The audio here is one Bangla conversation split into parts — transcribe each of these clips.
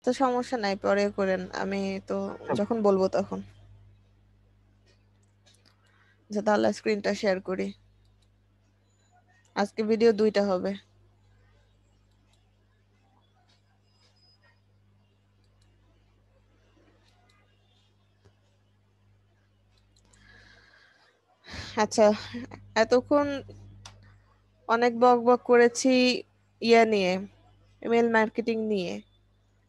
তো সমস্যা নাই, পরে করেন, আমি তো যখন বলবো তখন। আচ্ছা, তাহলে স্ক্রিনটা শেয়ার করি। আজকে ভিডিও 2টা হবে। আচ্ছা, এতক্ষণ অনেক বক বক করেছি ইয়া নিয়ে, ইমেল মার্কেটিং নিয়ে।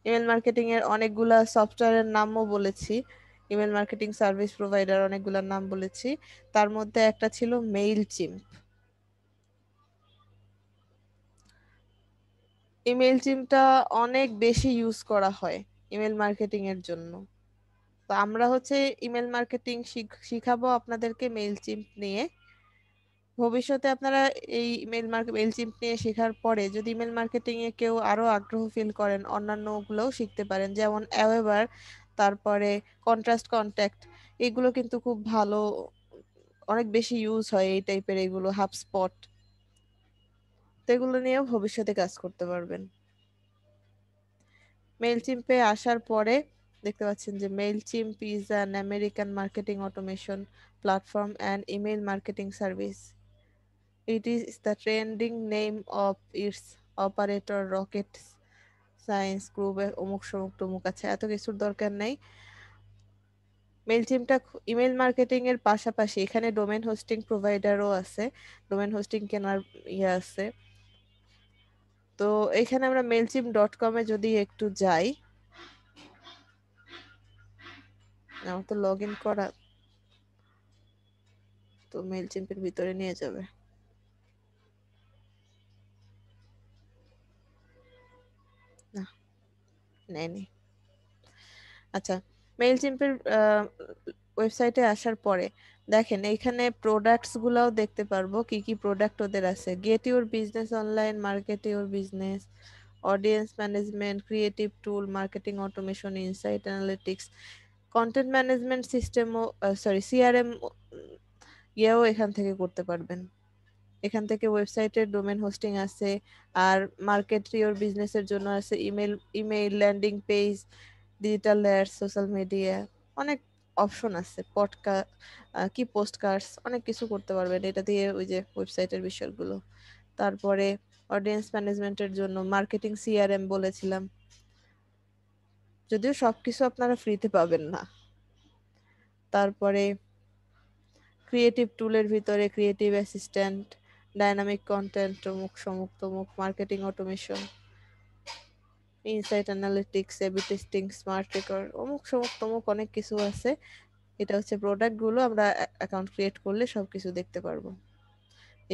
ইমেল মার্কেটিং এর অনেকগুলা সফটওয়্যারের নামও বলেছি, ইমেল মার্কেটিং সার্ভিস প্রোভাইডার অনেকগুলোর নাম বলেছি। তার মধ্যে একটা ছিল মেইল চিম্প। ইমেল চিমটা অনেক বেশি ইউজ করা হয় ইমেল মার্কেটিং এর জন্য। তো আমরা হচ্ছে ইমেল মার্কেটিং শিখাবো আপনাদেরকে মেইল চিম্প নিয়ে। ভবিষ্যতে আপনারা এই মেইল চিম্প নিয়ে শেখার পরে যদি ইমেল মার্কেটিং এ কেউ আরো আগ্রহ ফিল করেন, অন্যান্য গুলোও শিখতে পারেন, যেমন অ্যাওয়েবার, তারপরে কন্ট্রাস্ট কন্ট্যাক্ট। এগুলো কিন্তু খুব ভালো, অনেক বেশি ইউজ হয় এই টাইপের, এগুলো হাবস্পট। তো এগুলো নিয়েও ভবিষ্যতে কাজ করতে পারবেন। মেইলচিম্পে আসার পরে দেখতে পাচ্ছেন যে Mailchimp is an American marketing automation platform and email marketing service. It is the trending name of its operator Rocket Science Group, অমুক সমুক টমুক। আছে, এত কিছুর দরকার নেই। মেইলচিম্পটা ইমেল মার্কেটিং এর পাশাপাশি এখানে ডোমেন হোস্টিং প্রোভাইডারও আছে, ডোমেন হোস্টিং কেনার ইয়ে আছে। তো এখানে আমরা mailchimp.com-এ যদি একটু যাই, আমার তো লগ ইন করা, তো মেইলচিম্পের ভিতরে নিয়ে যাবে না, নেয়নি। আচ্ছা, মেইলচিম্পের ওয়েবসাইটে আসার পরে দেখেন এইখানে প্রোডাক্টস গুলাও দেখতে পারবো, কি কি প্রোডাক্ট ওদের আছে। Get your business online, market your business, audience management, creative tool, marketing automation, insight analytics, content management সিস্টেমও, সরি সিআরএম ইয়েও এখান থেকে করতে পারবেন। এখান থেকে ওয়েবসাইটের ডোমেন হোস্টিং আছে, আর মার্কেট ইওর বিজনেসের জন্য আছে email, landing page, digital ads, social media, অনেক অপশন আছে। কি পোস্টকার্ডস, অনেক কিছু করতে পারবেন এটা দিয়ে, ওই যে ওয়েবসাইটের বিষয়গুলো। তারপরে অডিয়েন্স ম্যানেজমেন্টের জন্য মার্কেটিং সিআরএম বলেছিলাম, যদিও সবকিছু আপনারা ফ্রিতে পাবেন না। তারপরে ক্রিয়েটিভ টুলের ভিতরে ক্রিয়েটিভ অ্যাসিস্ট্যান্ট, ডাইনামিক কন্টেন্ট, তমুক সমুক তমুক, marketing automation, insight analytics, A B testing, smart record, অমুক সমুক তমুক, অনেক কিছু আছে। এটা হচ্ছে প্রোডাক্ট গুলো, আমরা অ্যাকাউন্ট ক্রিয়েট করলে সবকিছু দেখতে পারবো।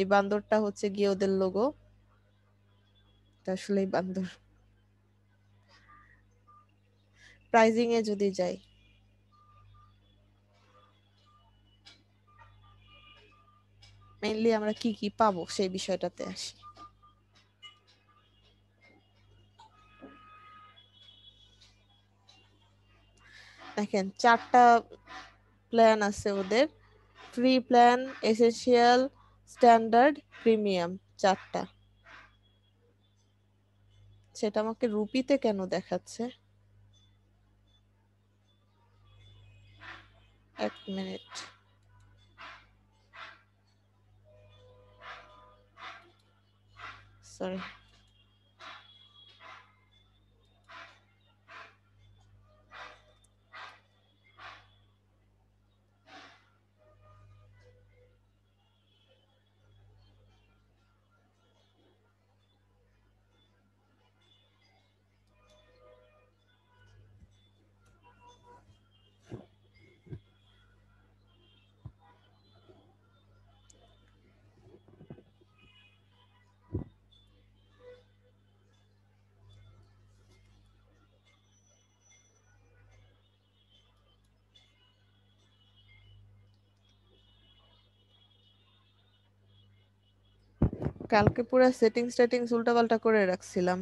এই বান্দরটা হচ্ছে গিয়ে ওদের লোগো, এটা আসলেই বান্দর। প্রাইজিং এ যদি যাই, মেইনলি আমরা কি কি পাবো সেই বিষয়টাতে আসি। দেখেন 4টা প্ল্যান আছে ওদের, free plan, essential, standard, premium, 4টা। সেটা আমাকে রুপিতে কেন দেখাচ্ছে? 1 মিনিট, সরি। কালকে পুরো সেটিংস উল্টাপাল্টা করে রাখছিলাম।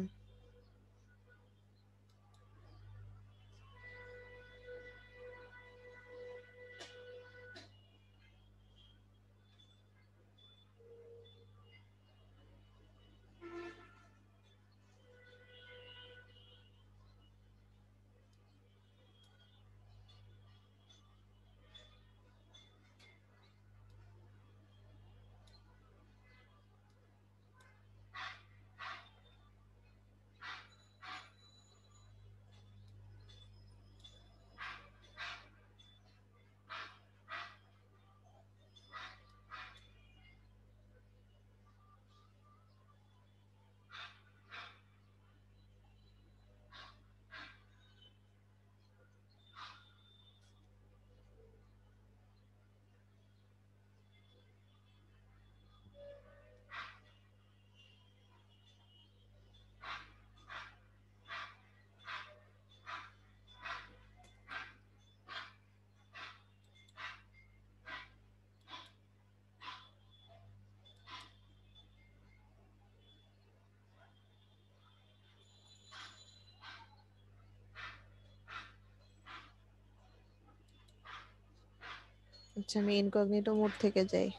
আচ্ছা, আমি ইনকগনিটো মোড থেকে যাই।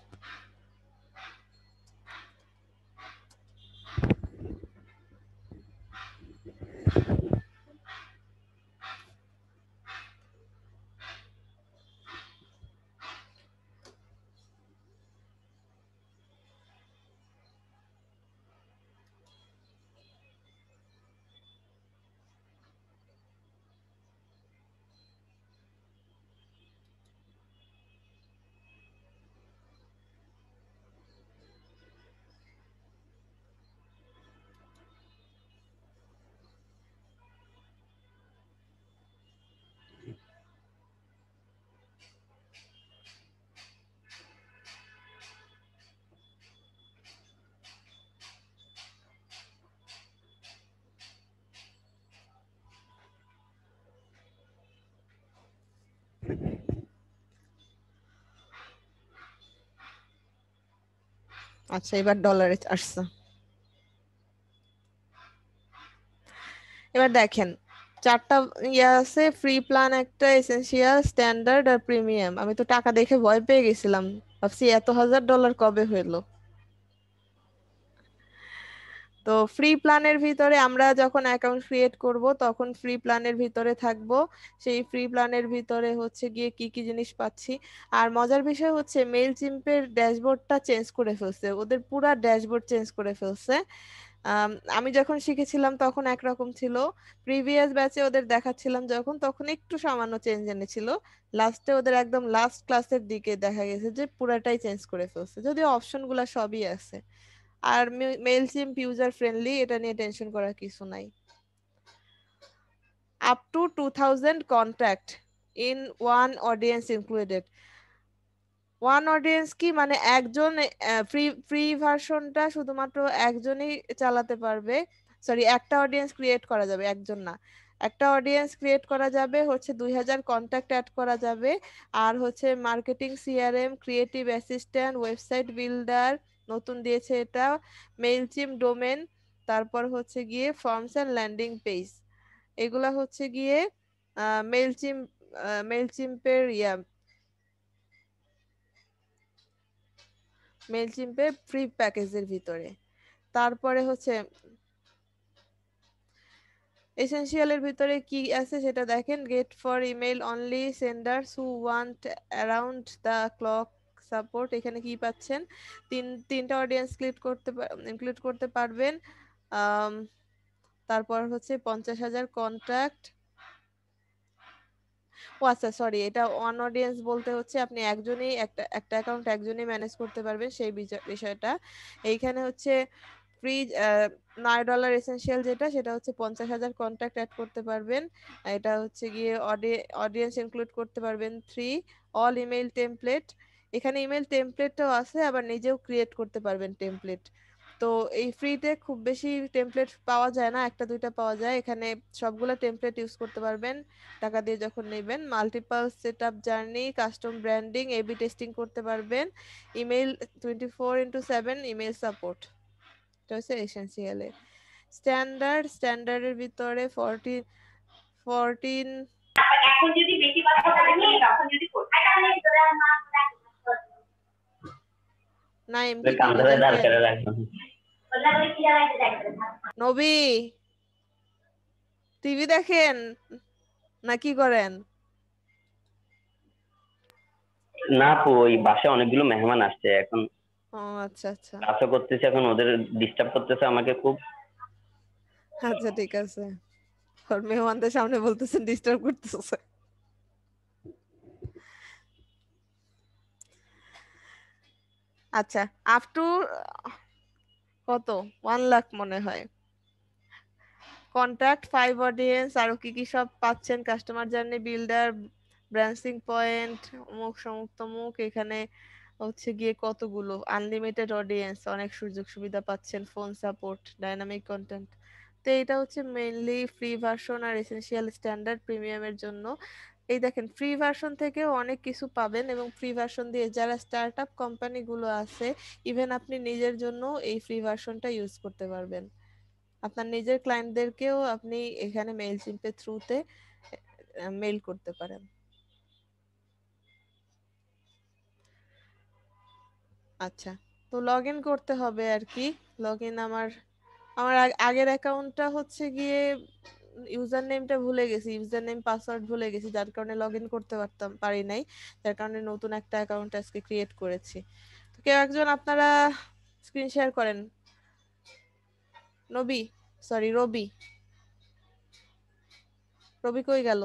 আচ্ছা, এবার ডলারে আসছে। এবার দেখেন চারটা ইয়ে আছে, ফ্রি প্ল্যান একটা, এসেনশিয়াল, স্ট্যান্ডার্ড আর প্রিমিয়াম। আমি তো টাকা দেখে ভয় পেয়ে গেছিলাম, ভাবছি এত $1000 কবে হইলো। তো ফ্রি প্ল্যানের ভিতরে আমরা যখন অ্যাকাউন্ট ক্রিয়েট করব তখন ফ্রি প্ল্যানের ভিতরে থাকবো। সেই ফ্রি প্ল্যানের ভিতরে হচ্ছে গিয়ে কি কি জিনিস পাচ্ছি। আর মজার বিষয় হচ্ছে মেইল চিম্পের ড্যাশবোর্ডটা চেঞ্জ করে ফেলছে, ওদের পুরা ড্যাশবোর্ড চেঞ্জ করে ফেলছে। আমি যখন শিখেছিলাম তখন একরকম ছিল, প্রিভিয়াস ব্যাচে ওদের দেখাচ্ছিলাম যখন তখন একটু সামান্য চেঞ্জ এনেছিল, লাস্টে ওদের একদম লাস্ট ক্লাসের দিকে দেখা গেছে যে পুরাটাই চেঞ্জ করে ফেলছে, যদিও অপশনগুলো সবই আছে। আর মেইলচিম্প ইউজার ফ্রেন্ডলি, এটা নিয়ে টেনশন করার কিছু নাই। Up to 2000 contact in one audience included. One audience কি মানে একজন, ফ্রি ফ্রি ভার্সনটা শুধুমাত্র একজনই চালাতে পারবে। সরি, একটা অডিয়েন্স ক্রিয়েট করা যাবে, একজন না। একটা অডিয়েন্স ক্রিয়েট করা যাবে, হচ্ছে 2000 কন্ট্যাক্ট অ্যাড করা যাবে। আর হচ্ছে marketing, CRM, creative assistant, website builder, নতুন দিয়েছে এটা, মেইলচিম ডোমেন, তারপর হচ্ছে গিয়ে ফর্মস অ্যান্ড ল্যান্ডিং পেজ। এগুলা হচ্ছে গিয়ে মেইলচিম মেইলচিম্পের মেইলচিম্পের ফ্রি প্যাকেজের ভিতরে। তারপরে হচ্ছে এসেনশিয়ালের ভিতরে কি আছে সেটা দেখেন, get for email only senders who want around the clock support. এখানে কি পাচ্ছেন, তিনটা অডিয়েন্স ইনক্লুড করতে পারবেন। আম, তারপর হচ্ছে 50,000 কন্ট্যাক্ট। ও আচ্ছা, সরি, এটা ওয়ান অডিয়েন্স বলতে হচ্ছে আপনি একজনই একটা একটা অ্যাকাউন্ট একজনই ম্যানেজ করতে পারবেন, সেই বিষয়টা। এইখানে হচ্ছে ফ্রি $9 এসেনশিয়াল, যেটা সেটা হচ্ছে 50,000 কন্ট্যাক্ট অ্যাড করতে পারবেন। এটা হচ্ছে গিয়ে অডিয়েন্স ইনক্লুড করতে পারবেন 3 অল ইমেল টেমপ্লেট। এখানে ইমেল টেমপ্লেটও আছে, আবার নিজেও ক্রিয়েট করতে পারবেন টেমপ্লেট। তো এই ফ্রিতে খুব বেশি টেমপ্লেট পাওয়া যায় না, একটা দুইটা পাওয়া যায়, এখানে সবগুলো টেমপ্লেট ইউজ করতে পারবেন টাকা দিয়ে যখন নেবেন। Multiple setup journey, custom branding, A B testing করতে পারবেন। ইমেল 24x7 ইমেল সাপোর্ট, এটা হচ্ছে এসেনশিয়ালে। স্ট্যান্ডার্ডের ভিতরে 14 এখন যদি বেশি কথা বলেনি তখন যদি না এমপি টিভি দেখেন। নবী, টিভি দেখেন না কি করেন? না আপু, ওই বাসায় অনেকগুলো মেহমান আসছে এখন, ও আচ্ছা আচ্ছা ক্লাসও করতেছে, এখন ওদের ডিস্টার্ব করতেছে আমাকে খুব। আচ্ছা, ঠিক আছে। ওর মেহমানদের সামনে বলতেছেন ডিস্টার্ব করতেছে। আচ্ছা, আপ টু কত, 1 লাখ মনে হয় কন্ট্যাক্ট, 5 অডিয়েন্স, আরো কি কি সব পাচ্ছেন, customer journey builder, branching point, অমুক সমুক তমুক। এখানে হচ্ছে গিয়ে কতগুলো আনলিমিটেড অডিয়েন্স, অনেক সুযোগ সুবিধা পাচ্ছেন, ফোন সাপোর্ট, ডাইনামিক কন্টেন্ট। তো এটা হচ্ছে মেইনলি ফ্রি ভার্সন, আর এসেনশিয়াল, স্ট্যান্ডার্ড, প্রিমিয়ামের জন্য। এই দেখেন ফ্রি ভার্সন থেকেও অনেক কিছু পাবেন, এবং ফ্রি ভার্সন দিয়ে যারা স্টার্ট আপ কোম্পানিগুলো আছে, ইভেন আপনি নিজের জন্য এই ফ্রি ভার্সনটা ইউজ করতে পারবেন। আপনার নিজের ক্লায়েন্টদেরকেও আপনি এখানে মেইলচিম্পের থ্রুতে মেইল করতে পারেন। আচ্ছা, তো লগ ইন করতে হবে আর কি। লগ ইন আমার আমার আগের অ্যাকাউন্টটা হচ্ছে গিয়ে ইউজার নেমটা ভুলে গেছি, ইউজার নেম পাসওয়ার্ড ভুলে গেছি, যার কারণে লগ ইন করতে পারি নাই। যার কারণে নতুন একটা অ্যাকাউন্ট আজকে ক্রিয়েট করেছি। তো কেউ একজন আপনারা স্ক্রিন শেয়ার করেন। নবী, সরি রবি, রবি কই গেল?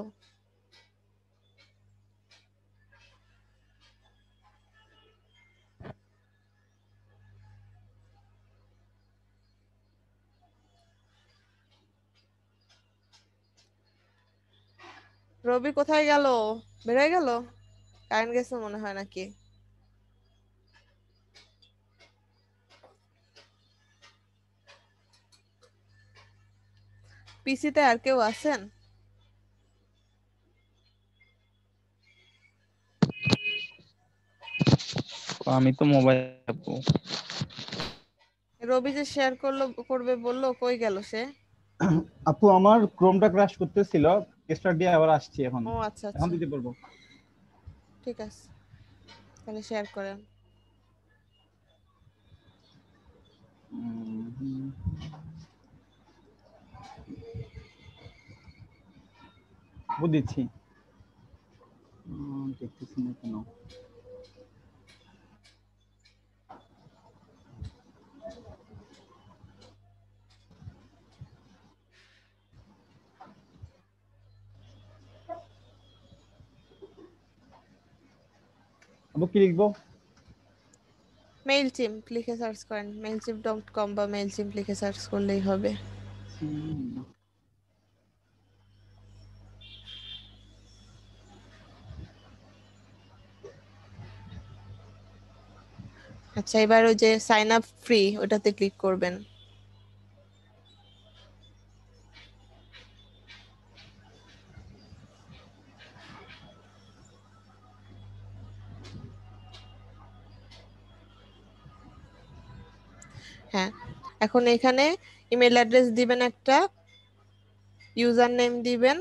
রবি কোথায় গেল? বের হয়ে গেল? কারেন্ট গেছে মনে হয় নাকি? পিসিতে আর কেউ আছেন? আমি তো মোবাইল আপু। রবি যে শেয়ার করবে বললো, কই গেল সে? আপু আমার ক্রোমটা ক্র্যাশ করতেছিল, স্টার্ট দিয়ে আবার আসছি এখন। ও আচ্ছা এখন আচ্ছা, দিতে পারবো। ঠিক আছে, তাহলে শেয়ার করেন। দিচ্ছি। দেখতেছি না কেন। আপু কি লিখবো? মেইলচিম্প লিখে সার্চ করেন, mailchimp.com বা মেইলচিম্প লিখে সার্চ করলেই হবে। আচ্ছা, এবার ওই যে সাইন আপ ফ্রি ওটাতে ক্লিক করবেন। হ্যাঁ, এখন এখানে ইমেল অ্যাড্রেস দিবেন, একটা ইউজার নেম দিবেন,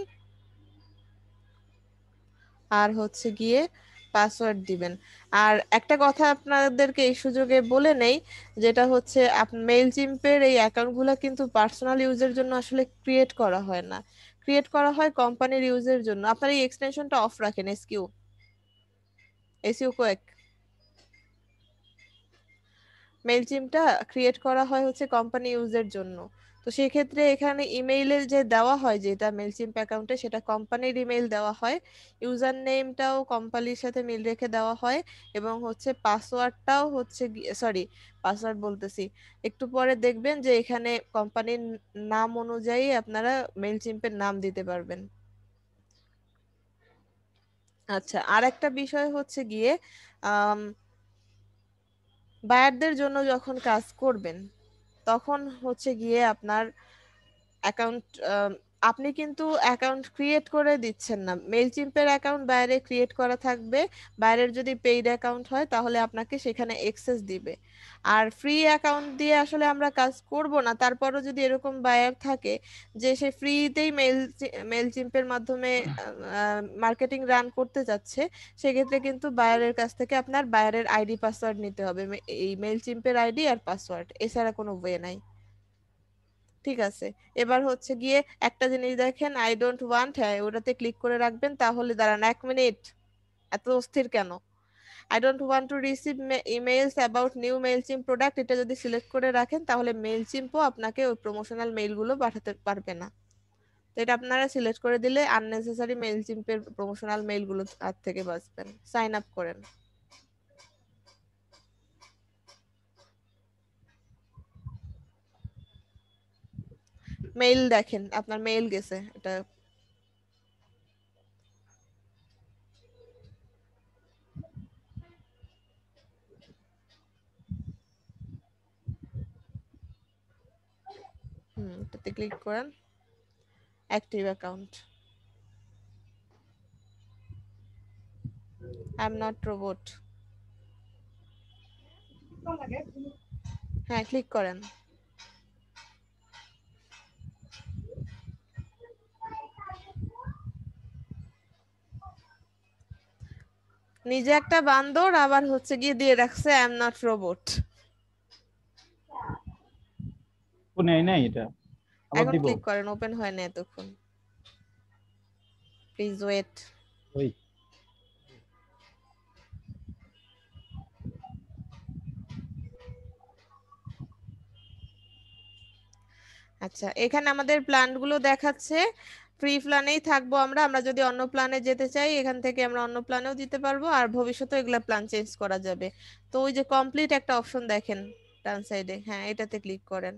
আর হচ্ছে গিয়ে পাসওয়ার্ড দিবেন। আর একটা কথা আপনাদেরকে এই সুযোগে বলে নেই, যেটা হচ্ছে মেইলচিম্পের এই অ্যাকাউন্টগুলো কিন্তু পার্সোনাল ইউজের জন্য আসলে ক্রিয়েট করা হয় না, ক্রিয়েট করা হয় কোম্পানির ইউজের জন্য। আপনার এই এক্সটেনশনটা অফ রাখেন, এসইউ কোয়েক। মেইলচিম্পটা ক্রিয়েট করা হয় হচ্ছে কোম্পানি ইউজের জন্য। তো সেই ক্ষেত্রে এখানে ইমেইলের যে দেওয়া হয় যেটা মেইলচিম্প অ্যাকাউন্টে, সেটা কোম্পানির ইমেইল দেওয়া হয়, ইউজার নেমটাও কোম্পানির সাথে মিল রেখে দেওয়া হয়, এবং হচ্ছে পাসওয়ার্ডটাও হচ্ছে সরি, পাসওয়ার্ড বলতেছি, একটু পরে দেখবেন যে এখানে কোম্পানির নাম অনুযায়ী আপনারা মেইলচিম্পের নাম দিতে পারবেন। আচ্ছা, আর একটা বিষয় হচ্ছে গিয়ে বায়ারদের জন্য যখন কাজ করবেন, তখন হচ্ছে গিয়ে আপনার অ্যাকাউন্ট, আপনি কিন্তু অ্যাকাউন্ট ক্রিয়েট করে দিচ্ছেন না, মেইলচিম্পের অ্যাকাউন্ট বাইরে ক্রিয়েট করা থাকবে। বাইরের যদি পেইড অ্যাকাউন্ট হয় তাহলে আপনাকে সেখানে অ্যাক্সেস দিবে। আর ফ্রি অ্যাকাউন্ট দিয়ে আসলে আমরা কাজ করব না। তারপরও যদি এরকম বায়ার থাকে যে সে ফ্রিতেই মেইলচিম্পের মাধ্যমে মার্কেটিং রান করতে যাচ্ছে, সেক্ষেত্রে কিন্তু বায়ারের কাছ থেকে আপনার বায়ারের আইডি পাসওয়ার্ড নিতে হবে, এই মেইলচিম্পের আইডি আর পাসওয়ার্ড, এছাড়া কোনো ওয়ে নাই। ঠিক আছে, এবার হচ্ছে গিয়ে একটা জিনিস দেখেন, আই ডোন্ট ওয়ান্ট, হ্যাঁ ওটাতে ক্লিক করে রাখবেন। তাহলে দাঁড়ান 1 মিনিট, এত অস্থির কেন? I don't want to receive emails about new Mailchimp product, এটা যদি সিলেক্ট করে রাখেন তাহলে মেইলচিম্পও আপনাকে ওই প্রমোশনাল মেইলগুলো পাঠাতে পারবে না। তো এটা আপনারা সিলেক্ট করে দিলে আননেসেসারি মেইলচিম্পের প্রমোশনাল মেইলগুলো হাত থেকে বাঁচবেন। সাইন আপ করেন। মেইল দেখেন, আপনার মেইল গেছে এটা। এটাতে ক্লিক করেন, active account, I am not robot. হ্যাঁ, ক্লিক করেন। নিজে একটা বান্দর, আবার হচ্ছে গিয়ে দিয়ে রাখছে আই এম নট রোবট। নেই নাই এটা, আবার এখন দিব। ক্লিক করেন, ওপেন হয় না এতক্ষণ, প্লিজ ওয়েট। ওই আচ্ছা, এখানে আমাদের প্ল্যান গুলো দেখাচ্ছে। ফ্রি প্ল্যানেই থাকবো আমরা। আমরা যদি অন্য প্ল্যানে যেতে চাই এখান থেকে আমরা অন্য প্ল্যানেও দিতে পারবো, আর ভবিষ্যতে এগুলা প্ল্যান চেঞ্জ করা যাবে। তো ওই যে কমপ্লিট একটা অপশন দেখেন ডান সাইডে, হ্যাঁ এটাতে ক্লিক করেন।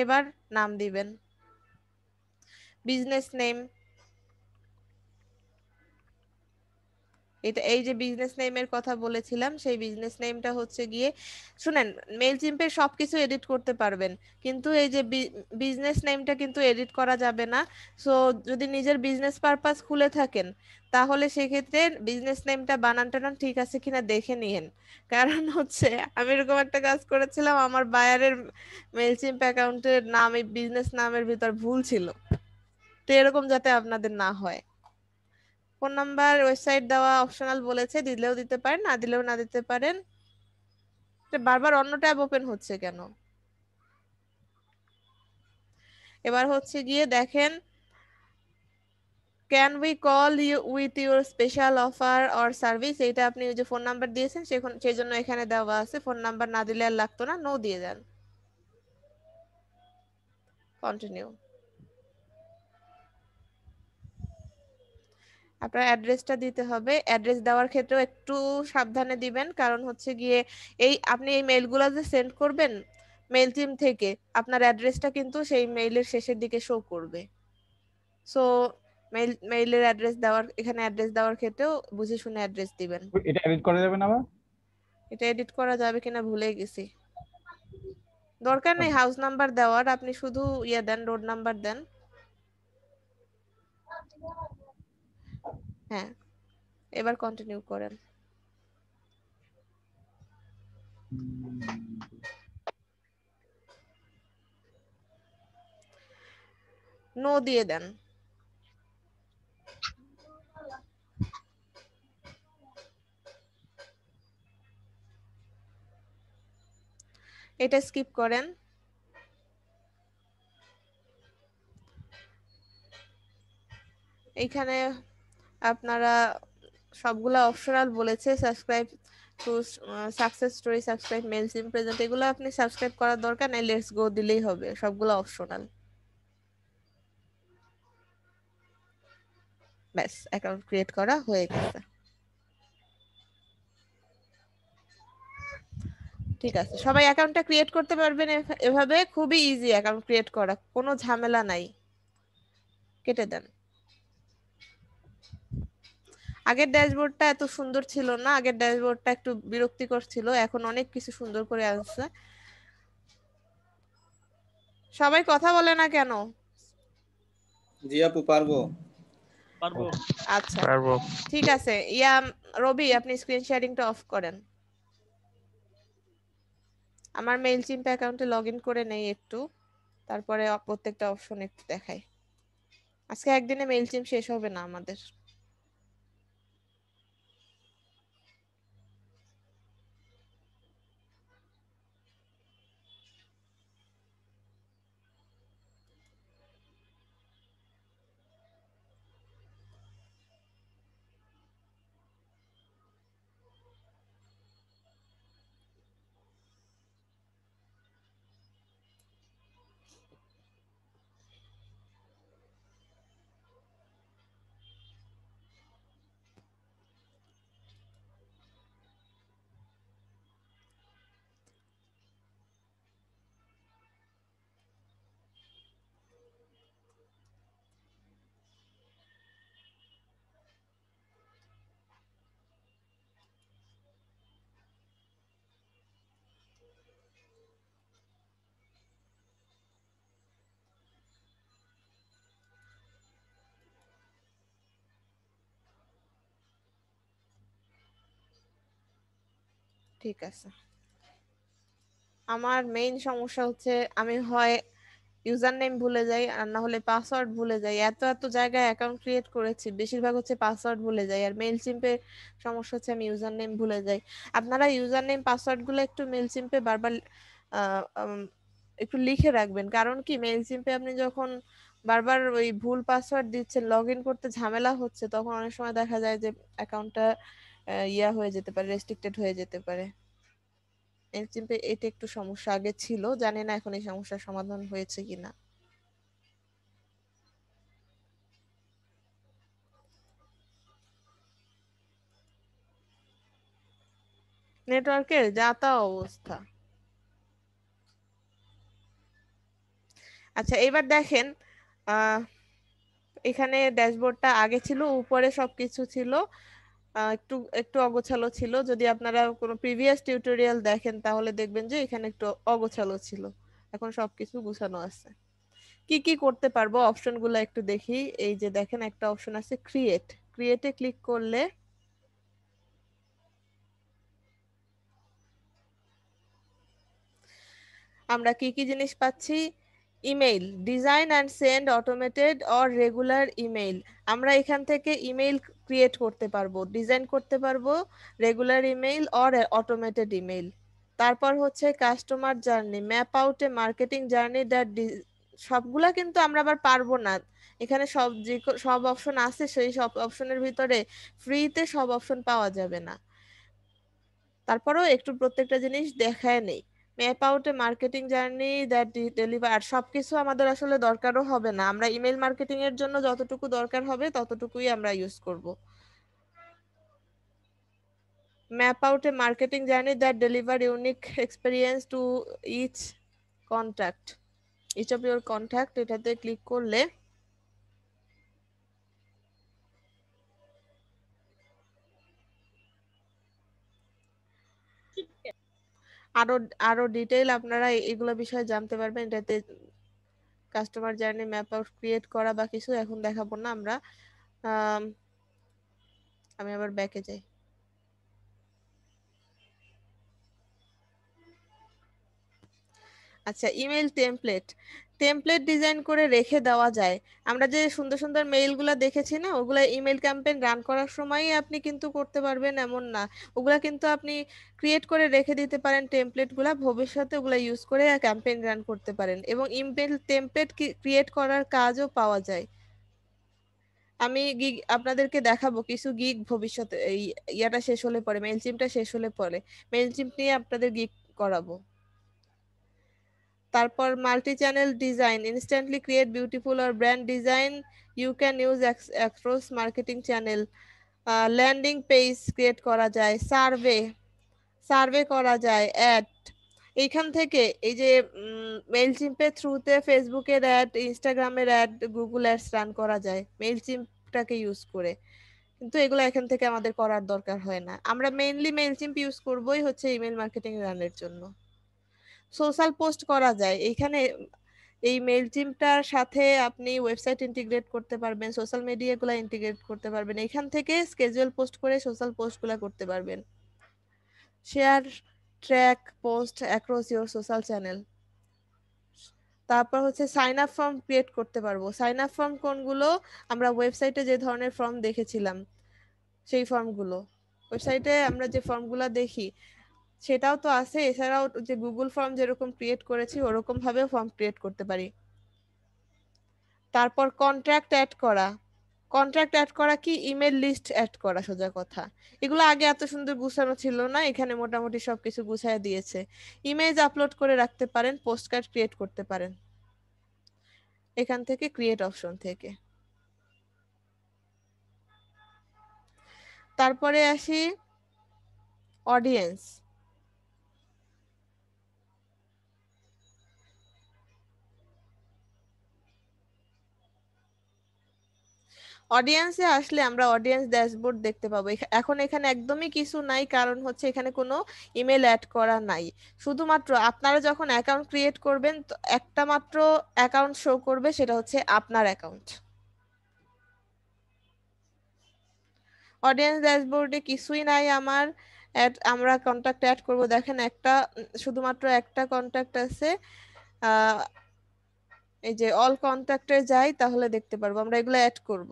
এবার নাম দিবেন, বিজনেস নেম। এটা এই যে বিজনেস নেমের কথা বলেছিলাম, সেই বিজনেস নেমটা হচ্ছে গিয়ে, শুনেন, মেল চিম্পে সবকিছু এডিট করতে পারবেন, কিন্তু এই যে বিজনেস নেমটা কিন্তু এডিট করা যাবে না। সো যদি নিজের বিজনেস পারপাস খুলে থাকেন, তাহলে সেক্ষেত্রে বিজনেস নেমটা বানান টানান ঠিক আছে কিনা দেখে নিয়েন। কারণ হচ্ছে আমি এরকম একটা কাজ করেছিলাম, আমার বায়ারের মেল চিম্প অ্যাকাউন্টের নাম এই বিজনেস নামের ভিতর ভুল ছিল। তো এরকম যাতে আপনাদের না হয়। ফোন নাম্বার ওয়েবসাইট দেওয়া অপশনাল বলেছে, দিলেও দিতে পারেন, না দিলেও না দিতে পারেন। এটা বারবার অন্য ট্যাব ওপেন হচ্ছে কেন? এবার হচ্ছে গিয়ে দেখেন, can we call you with your special offer or service, এটা আপনি ওই যে ফোন নাম্বার দিয়েছেন সেই জন্য এখানে দেওয়া আছে। ফোন নাম্বার না দিলে আর লাগতো না, নো দিয়ে দেন, কন্টিনিউ। আপনার অ্যাড্রেসটা দিতে হবে। অ্যাড্রেস দেওয়ার ক্ষেত্রেও একটু সাবধানে দিবেন, কারণ হচ্ছে গিয়ে আপনি এই মেইলগুলো যে সেন্ড করবেন মেইল টিম থেকে, আপনার অ্যাড্রেসটা কিন্তু সেই মেইলের শেষের দিকে শো করবে। সো মেইলের অ্যাড্রেস দেওয়ার, এখানে অ্যাড্রেস দেওয়ার ক্ষেত্রেও বুঝে শুনে অ্যাড্রেস দিবেন। এটা এডিট করা যাবে না আবার? এটা এডিট করা যাবে কিনা ভুলে গেছি। দরকার নেই হাউস নাম্বার দেওয়ার, আপনি শুধু ইয়ে দেন, রোড নাম্বার দেন। হ্যাঁ, এবার কন্টিনিউ করেন। নো দিয়ে দেন। এটা স্কিপ করেন। এইখানে আপনারা সবগুলা অপশনাল বলেছে, subscribe to success story, subscribe mail sim present, এগুলো আপনি সাবস্ক্রাইব করার দরকার নেই, লেটস গো দিলেই হবে, সবগুলো অপশনাল। ব্যাস, অ্যাকাউন্ট ক্রিয়েট করা হয়ে গেছে। ঠিক আছে, সবাই অ্যাকাউন্টটা ক্রিয়েট করতে পারবেন এভাবে, খুবই ইজি অ্যাকাউন্ট ক্রিয়েট করা, কোনো ঝামেলা নাই। কেটে দেন। আগের ড্যাশবোর্ডটা এত সুন্দর ছিল না, আগের ড্যাশবোর্ডটা একটু বিরক্তিকর ছিল, এখন অনেক কিছু সুন্দর করে আসছে। সবাই কথা বলে না কেন? জি আপু পারবো। পারবো। আচ্ছা, পারবো। ঠিক আছে। রবি, আপনি স্ক্রিন শেয়ারিংটা অফ করেন। আমার মেইল চিম্প অ্যাকাউন্টে লগ ইন করে নেই একটু, তারপরে প্রত্যেকটা অপশন একটু দেখাই। আজকে একদিনে মেইল চিম্প শেষ হবে না আমাদের। ঠিক আছে, আমার মেইন সমস্যা হচ্ছে আমি হয় ইউজার নেম ভুলে যাই, আর না হলে পাসওয়ার্ড ভুলে যাই। এত এত জায়গায় অ্যাকাউন্ট ক্রিয়েট করেছি, বেশিরভাগ হচ্ছে পাসওয়ার্ড ভুলে যাই। আর মেইল চিম্পে সমস্যা হচ্ছে আমি ইউজার নেম ভুলে যাই। আপনারা ইউজার নেম পাসওয়ার্ড গুলো একটু মেইল চিম্পে বারবার একটু লিখে রাখবেন। কারণ কি, মেইল চিম্পে আপনি যখন বারবার ওই ভুল পাসওয়ার্ড দিচ্ছেন, লগ ইন করতে ঝামেলা হচ্ছে, তখন অনেক সময় দেখা যায় যে অ্যাকাউন্টটা ইয়া হয়ে যেতে পারে, রেস্ট্রিক্টেড হয়ে যেতে পারে। মেইল চিম্পে এটা একটু সমস্যা আগে ছিল, জানি না এখন এই সমস্যার সমাধান হয়েছে কিনা। নেটওয়ার্কের যা তা অবস্থা। আচ্ছা, এবার দেখেন, আহ এখানে ড্যাশবোর্ডটা আগে ছিল, উপরে সবকিছু ছিল, একটু একটু অগোছালো ছিল। যদি আপনারা কোনো প্রিভিয়াস টিউটোরিয়াল দেখেন তাহলে দেখবেন যে এখানে একটু অগোছালো ছিল। এখন সবকিছু গুছানো আছে। কি কি করতে পারবো অপশনগুলো একটু দেখি। এই যে দেখেন, একটা অপশন আছে ক্রিয়েট। ক্রিয়েটে ক্লিক করলে আমরা কি কি জিনিস পাচ্ছি? Email, design and send automated or regular email. আমরা এখান থেকে ইমেইল ক্রিয়েট করতে পারবো, ডিজাইন করতে পারবো, regular email or automated email. তারপর হচ্ছে customer journey, map out a marketing journey that, সবগুলা কিন্তু আমরা আবার পারবো না। এখানে সব অপশন আছে, সেই সব অপশনের ভিতরে ফ্রিতে সব অপশন পাওয়া যাবে না। তারপরেও একটু প্রত্যেকটা জিনিস দেখায় নেই। Map out a marketing journey that deliver, আর সবকিছু আমাদের আসলে দরকারও হবে না। আমরা ইমেল মার্কেটিং এর জন্য যতটুকু দরকার হবে ততটুকুই আমরা ইউজ করব। Map out a marketing journey that deliver unique experience to each contact, each of your contact, এটাতে ক্লিক করলে আরো আরো ডিটেইল আপনারা এগুলো বিষয়ে জানতে পারবেন। এটাতে customer journey map out create করা বা কিছু এখন দেখাবো না আমরা। আমি আবার ব্যাকে যাই। আচ্ছা, ইমেল টেমপ্লেট, টেমপ্লেট ডিজাইন করে রেখে দেওয়া যায়। আমরা যে সুন্দর সুন্দর মেইলগুলো দেখেছি না, ওগুলা ইমেল ক্যাম্পেইন রান করার সময়ই আপনি কিন্তু করতে পারবেন এমন না। ওগুলা কিন্তু আপনি ক্রিয়েট করে রেখে দিতে পারেন টেমপ্লেটগুলা, ভবিষ্যতে ওগুলা ইউজ করে ক্যাম্পেইন রান করতে পারেন। এবং ইমেল টেমপ্লেট ক্রিয়েট করার কাজও পাওয়া যায়। আমি গিগ আপনাদেরকে দেখাবো কিছু গিগ ভবিষ্যতে, এই ইয়াটা শেষ হলে পরে, মেইলচিম্পটা শেষ হলে পরে মেইলচিম্প নিয়ে আপনাদের গিগ করাবো। তারপর multi channel design, instantly create beautiful আর brand design you can use across marketing channel. Landing page create করা যায়, সার্ভে সার্ভে করা যায়, অ্যাড। এইখান থেকে এই যে মেইলচিম্পের থ্রুতে ফেসবুকের অ্যাড, ইনস্টাগ্রামের অ্যাড, গুগল অ্যাডস রান করা যায় মেইলচিম্পটাকে ইউজ করে। কিন্তু এগুলো এখান থেকে আমাদের করার দরকার হয় না। আমরা মেইনলি মেইলচিম্প ইউজ করবোই হচ্ছে ইমেল মার্কেটিং রানের জন্য। সোশ্যাল পোস্ট করা যায় এইখানে। এই মেইলচিম্পটার সাথে আপনি ওয়েবসাইট ইন্টিগ্রেট করতে পারবেন, সোশ্যাল মিডিয়াগুলো ইন্টিগ্রেট করতে পারবেন। এখান থেকে স্কেজুয়াল পোস্ট করে সোশ্যাল পোস্টগুলো করতে পারবেন। Share, track post across your social channel. তারপর হচ্ছে সাইন আপ ফর্ম ক্রিয়েট করতে পারবো। সাইন আপ ফর্ম কোনগুলো? আমরা ওয়েবসাইটে যে ধরনের ফর্ম দেখেছিলাম সেই ফর্মগুলো, ওয়েবসাইটে আমরা যে ফর্মগুলো দেখি সেটাও তো আছে। এছাড়াও যে গুগল ফর্ম যেরকম ক্রিয়েট করেছি ওরকম ভাবে ফর্ম ক্রিয়েট করতে পারি। তারপর কন্ট্রাক্ট অ্যাড করা। কন্ট্রাক্ট অ্যাড করা কি? ইমেল লিস্ট অ্যাড করা, সোজা কথা। এগুলো আগে এত সুন্দর গুছানো ছিল না, এখানে মোটামুটি সবকিছু গুছায় দিয়েছে। ইমেজ আপলোড করে রাখতে পারেন, পোস্ট কার্ড ক্রিয়েট করতে পারেন এখান থেকে, ক্রিয়েট অপশন থেকে। তারপরে আসি অডিয়েন্স। অডিয়েন্সে আসলে আমরা অডিয়েন্স ড্যাশবোর্ড দেখতে পাবো। এখন এখানে একদমই কিছু নাই, কারণ হচ্ছে এখানে কোনো ইমেল অ্যাড করা নাই। শুধুমাত্র আপনারা যখন অ্যাকাউন্ট ক্রিয়েট করবেন তো একটা মাত্র অ্যাকাউন্ট শো করবে, সেটা হচ্ছে আপনার অ্যাকাউন্ট। অডিয়েন্স ড্যাশবোর্ডে কিছুই নাই আমার। আমরা কন্টাক্ট অ্যাড করব, দেখেন একটা, শুধুমাত্র একটা কন্টাক্ট আছে। এই যে অল কন্ট্যাক্টে যাই তাহলে দেখতে পারবো, আমরা এগুলো অ্যাড করব।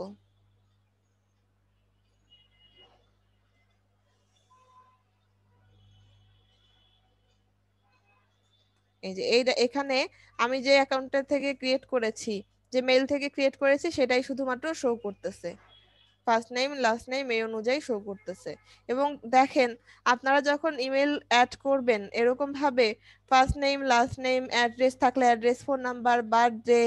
এই যে এখানে আমি যে অ্যাকাউন্টটা থেকে ক্রিয়েট করেছি, যে মেইল থেকে ক্রিয়েট করেছি সেটাই শুধুমাত্র শো করতেছে, ফার্স্ট নেম লাস্ট নেম এই অনুযায়ী শো করতেছে। এবং দেখেন আপনারা যখন ইমেল অ্যাড করবেন এরকম ভাবে first name last name address থাকলে অ্যাড্রেস, ফোন নাম্বার, বার্থডে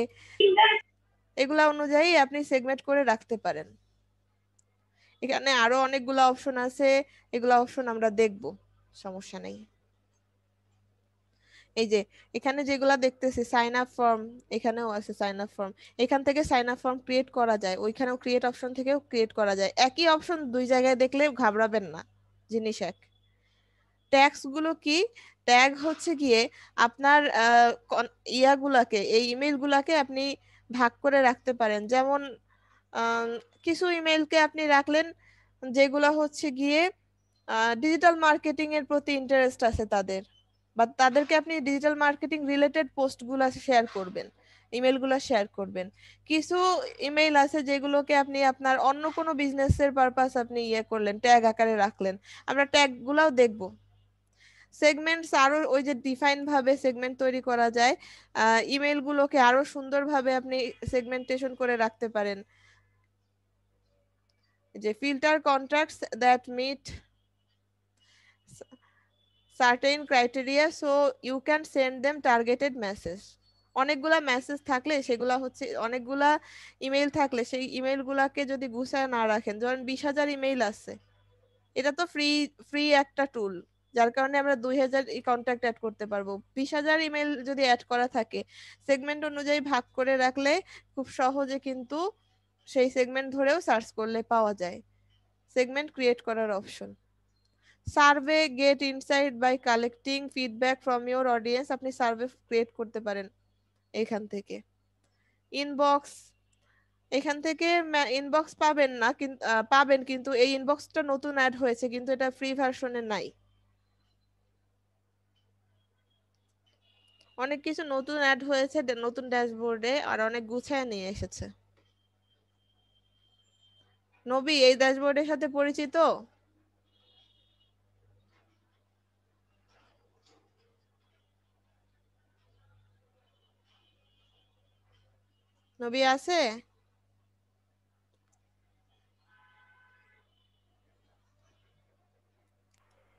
এগুলা অনুযায়ী আপনি সেগমেন্ট করে রাখতে পারেন। এখানে আরো অনেকগুলো অপশন আছে, এগুলা অপশন আমরা দেখব, সমস্যা নেই। এই যে এখানে যেগুলা দেখতেছি সাইন আপ ফর্ম, এখানেও আছে সাইন আপ ফর্ম, এখান থেকে সাইন আপ ফর্ম ক্রিয়েট করা যায়, ওইখানেও ক্রিয়েট অপশন থেকেও ক্রিয়েট করা যায়। একই অপশন দুই জায়গায় দেখলে ঘাবড়াবেন না, জিনিস এক। ট্যাগস গুলো কি? ট্যাগ হচ্ছে গিয়ে আপনার ইয়াগুলাকে, এই ইমেল গুলাকে আপনি ভাগ করে রাখতে পারেন। যেমন আম, কিছু ইমেলকে আপনি রাখলেন যেগুলো হচ্ছে গিয়ে ডিজিটাল মার্কেটিং এর প্রতি ইন্টারেস্ট আছে তাদের, বা তাদেরকে আপনি ডিজিটাল মার্কেটিং রিলেটেড পোস্টগুলো শেয়ার করবেন, ইমেলগুলো শেয়ার করবেন। কিছু ইমেল আছে যেগুলোকে আপনি আপনার অন্য কোনো বিজনেসের পারপাস আপনি ইয়ে করলেন, ট্যাগ আকারে রাখলেন, আমরা ট্যাগ গুলাও দেখবো। সেগমেন্টস আরো ওই যে ডিফাইন ভাবে সেগমেন্ট তৈরি করা যায়, ইমেল গুলোকে আরো সুন্দরভাবে আপনি সেগমেন্টেশন করে রাখতে পারেন। যে filter contracts that meet certain criteria so you can send them targeted message. অনেকগুলা মেসেজ থাকলে সেগুলা হচ্ছে, অনেকগুলা ইমেল থাকলে সেই ইমেল গুলাকে যদি গুছায় না রাখেন, ধরেন 20,000 ইমেল আছে, এটা তো ফ্রি ফ্রি একটা টুল, যার কারণে আমরা 2,000 কন্ট্যাক্ট অ্যাড করতে পারবো। 20,000 ইমেল যদি অ্যাড করা থাকে সেগমেন্ট অনুযায়ী ভাগ করে রাখলে খুব সহজে কিন্তু সেই সেগমেন্ট ধরেও সার্চ করলে পাওয়া যায়। সেগমেন্ট ক্রিয়েট করার option, survey get insight by collecting feedback from your audience, আপনি সার্ভে ক্রিয়েট করতে পারেন এখান থেকে। ইনবক্স, এখান থেকে ইনবক্স পাবেন না, কিন্তু পাবেন, কিন্তু এই ইনবক্সটা নতুন অ্যাড হয়েছে, কিন্তু এটা ফ্রি ভার্সনে নাই। অনেক কিছু নতুন অ্যাড হয়েছে নতুন ড্যাশবোর্ডে, আর অনেক গুছায় নিয়ে এসেছে। নবী এই ড্যাশবোর্ডের সাথে পরিচিত? নবী আছে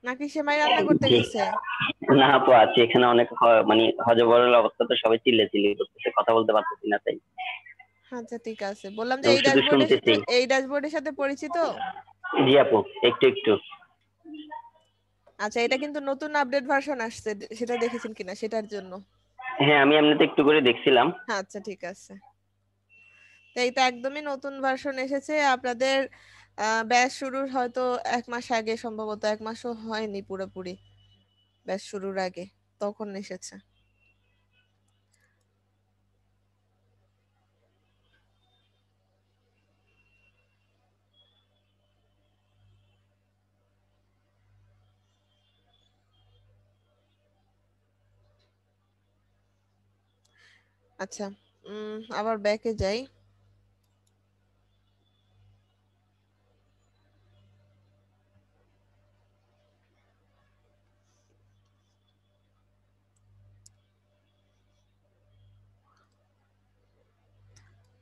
নাকি সেমাই রান্না করতে জি। গেছে? না আপু, আছে এখানে অনেক মানে হজবরল অবস্থা, তো সবাই চিল্লাচিল্লি করতেছে, কথা বলতে পারতেছি না তাই। আচ্ছা ঠিক আছে, বললাম যে এবং এই শুধু ড্যাশবোর্ডের শুনতেছি। এই ড্যাশবোর্ডের সাথে পরিচিত? জি আপু, একটু একটু। আচ্ছা, এটা কিন্তু নতুন আপডেট ভার্সন আসছে, সেটা দেখেছেন কিনা সেটার জন্য। হ্যাঁ, আমি এমনিতে একটু করে দেখছিলাম। আচ্ছা ঠিক আছে, তো এইটা একদমই নতুন ভার্সন এসেছে আপনাদের। ব্যাচ শুরুর হয়তো 1 মাস আগে, সম্ভবত 1 মাসও হয়নি পুরোপুরি, ব্যাচ শুরুর আগে তখন এসেছে। আচ্ছা, আবার ব্যাকে যাই।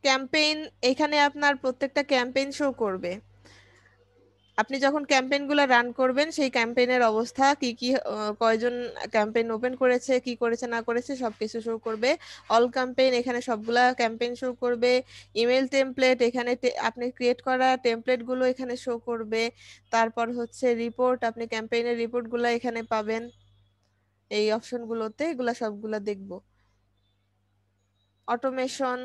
ক্যাম্পেইন, এখানে আপনার প্রত্যেকটা ক্যাম্পেইন শো করবে। আপনি যখন ক্যাম্পেইন গুলো রান করবেন সেই ক্যাম্পেইনের অবস্থা কি কি, কয়জন ক্যাম্পেইন ওপেন করেছে, কি করেছে না করেছে সবকিছু শো করবে। অল ক্যাম্পেইন, এখানে সবগুলা ক্যাম্পেইন শো করবে। ইমেল টেমপ্লেট, এখানে আপনি ক্রিয়েট করা টেমপ্লেট গুলো এখানে শো করবে। তারপর হচ্ছে রিপোর্ট, আপনি ক্যাম্পেইনের রিপোর্ট গুলো এখানে পাবেন এই অপশন গুলোতে, এগুলা সবগুলা দেখবো। অটোমেশন,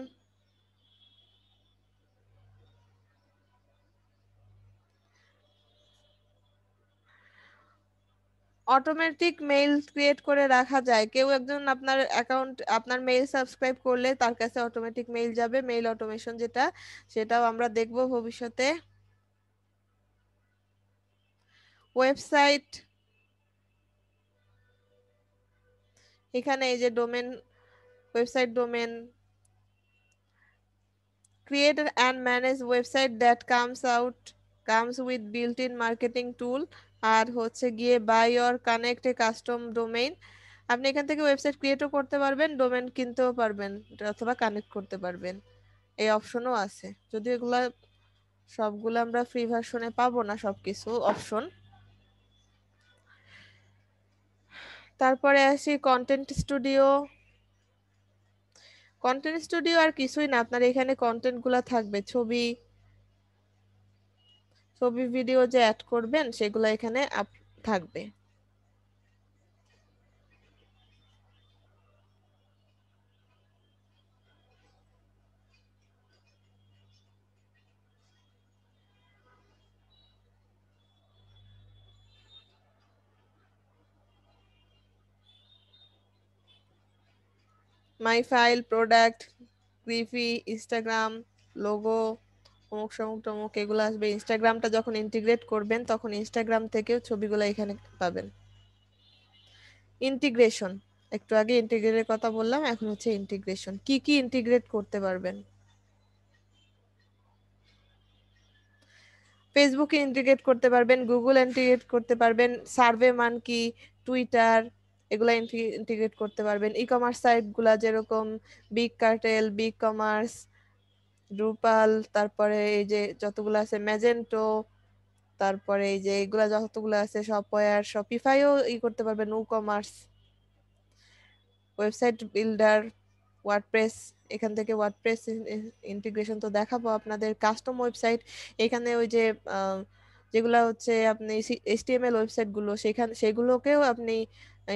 অটোমেটিক মেইল ক্রিয়েট করে রাখা যায়, কেউ একজন আপনার অ্যাকাউন্ট, আপনার মেইল সাবস্ক্রাইব করলে তার কাছে অটোমেটিক মেইল যাবে, মেইল অটোমেশন যেটা, সেটাও আমরা দেখব ভবিষ্যতে। ওয়েবসাইট, এখানে এই যে domain, website domain, create and manage website that comes with built-in marketing tool, আর হচ্ছে গিয়ে buy or connect a custom domain। আপনি এখান থেকে ওয়েবসাইট ক্রিয়েটও করতে পারবেন, ডোমেন কিনতেও পারবেন, অথবা কানেক্ট করতে পারবেন। এই অপশনও আছে, যদিও এগুলা সবগুলো আমরা ফ্রি ভার্সনে পাবো না সবকিছু অপশন। তারপরে আসি কন্টেন্ট স্টুডিও। কন্টেন্ট স্টুডিও আর কিছুই না, আপনার এখানে কন্টেন্ট গুলা থাকবে, ছবি ভিডিও যে অ্যাড করবেন সেগুলো এখানে থাকবে। মাই ফাইল, প্রোডাক্ট, গ্রিফি, ইনস্টাগ্রাম, লোগো, অমুক সমুক টমুক এগুলো আসবে। ইনস্টাগ্রামটা যখন ইন্টিগ্রেট করবেন তখন ইনস্টাগ্রাম থেকেও ছবিগুলো এখানে পাবেন। ইন্টিগ্রেশন, একটু আগে ইন্টিগ্রেটের কথা বললাম, এখন হচ্ছে ইন্টিগ্রেশন। কি কি ইন্টিগ্রেট করতে পারবেন? ফেসবুকে ইন্টিগ্রেট করতে পারবেন, গুগল ইন্টিগ্রেট করতে পারবেন, সার্ভে মানকি, টুইটার, এগুলা ইন্টিগ্রেট করতে পারবেন। ই কমার্স সাইট গুলা যেরকম বিগ কার্টেল, বিগ কমার্স, ড্রুপাল, তারপরে এই যে যতগুলো আছে ম্যাজেন্টো, তারপরে এই যে এগুলা যতগুলো আছে শপওয়্যার, শপিফাইও করতে পারবেন, উ কমার্স, ওয়েবসাইট বিল্ডার, ওয়ার্ডপ্রেস। এখান থেকে ওয়ার্ডপ্রেস ইন্টিগ্রেশন তো দেখাবো আপনাদের। কাস্টম ওয়েবসাইট, এখানে ওই যে যেগুলা হচ্ছে আপনি এইচটিএমএল ওয়েবসাইট গুলো সেগুলোকেও আপনি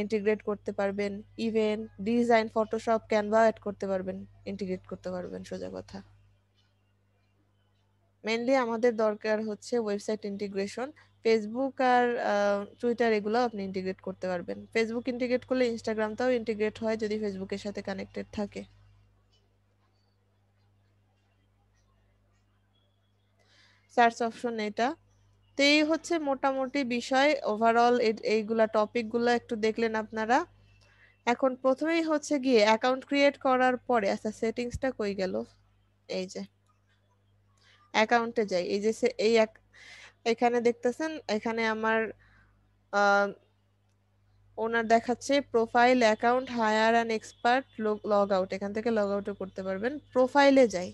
ইন্টিগ্রেট করতে পারবেন। Even design, Photoshop, Canva add করতে পারবেন, ইন্টিগ্রেট করতে পারবেন, সোজা কথা। মেইনলি আমাদের দরকার হচ্ছে ওয়েবসাইট ইন্টিগ্রেশন। ফেসবুক আর টুইটার এগুলো আপনি ইন্টিগ্রেট করতে পারবেন। ফেসবুক ইন্টিগ্রেট করলে ইনস্টাগ্রামটাও ইন্টিগ্রেট হয় যদি ফেসবুকের সাথে কানেক্টেড থাকে। সার্চ অপশন এটা। তো এই হচ্ছে মোটামুটি বিষয় ওভারঅল। এইগুলা টপিকগুলো একটু দেখলেন আপনারা। এখন প্রথমেই হচ্ছে গিয়ে অ্যাকাউন্ট ক্রিয়েট করার পরে, আচ্ছা সেটিংসটা কই গেল, এই যে অ্যাকাউন্টে যাই। এই যে এখানে দেখতেছেন, এখানে আমার ওনার দেখাচ্ছে profile, account, hire an expert, log out. এখান থেকে লগ আউটও করতে পারবেন। প্রোফাইলে যাই।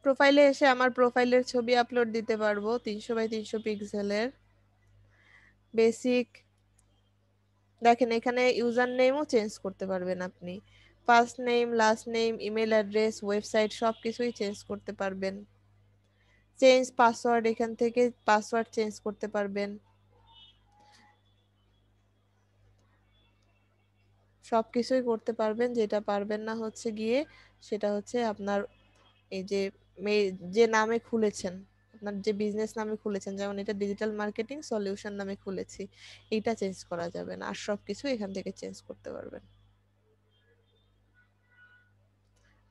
প্রোফাইলে এসে আমার প্রোফাইলের ছবি আপলোড দিতে পারবো 300 × 300 পিক্সেলের। বেসিক, দেখেন এখানে ইউজার নেমও চেঞ্জ করতে পারবেন আপনি। First name, last name, email address, website সবকিছুই চেঞ্জ করতে পারবেন। চেঞ্জ পাসওয়ার্ড, এখান থেকে পাসওয়ার্ড চেঞ্জ করতে পারবেন। সবকিছুই করতে পারবেন। যেটা পারবেন না হচ্ছে গিয়ে সেটা হচ্ছে আপনার এই যে যে নামে খুলেছেন, আপনার যে বিজনেস নামে খুলেছেন, যেমন এটা ডিজিটাল মার্কেটিং সলিউশন নামে খুলেছি, এইটা চেঞ্জ করা যাবে না। আর সবকিছু এখান থেকে চেঞ্জ করতে পারবেন।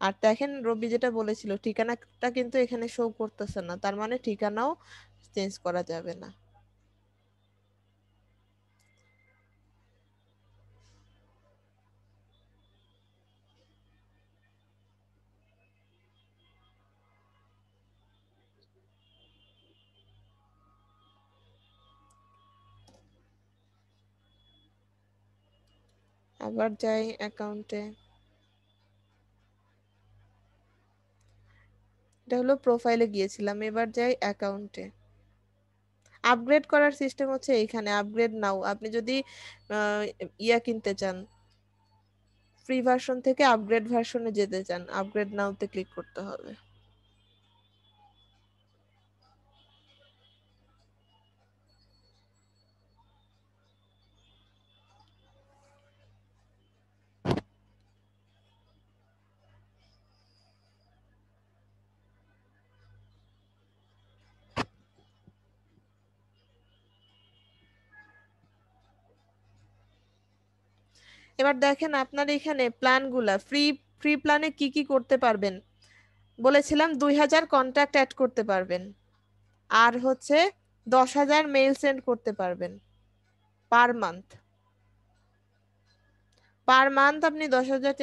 আর দেখেন রবি যেটা বলেছিল, ঠিকানাটা কিন্তু এখানে শো করতেছে না, তার মানে ঠিকানাও চেঞ্জ করা যাবে না। আবার যাই অ্যাকাউন্টে। এটা হলো প্রোফাইলে গিয়েছিলাম, এবার যাই অ্যাকাউন্টে। আপগ্রেড করার সিস্টেম হচ্ছে এইখানে, আপগ্রেড নাও। আপনি যদি আহ, ইয়া কিনতে চান, ফ্রি ভার্সন থেকে আপগ্রেড ভার্সনে যেতে চান, আপগ্রেড নাওতে ক্লিক করতে হবে। এবার দেখেন আপনার এখানে প্ল্যানগুলা ফ্রি ফ্রি প্ল্যানে কি কি করতে পারবেন বলেছিলাম। 2000 কন্ট্যাক্ট অ্যাড করতে পারবেন, আর হচ্ছে 10,000 মেইল সেন্ড করতে পারবেন পার মান্থ। পার মান্থ আপনি 10,000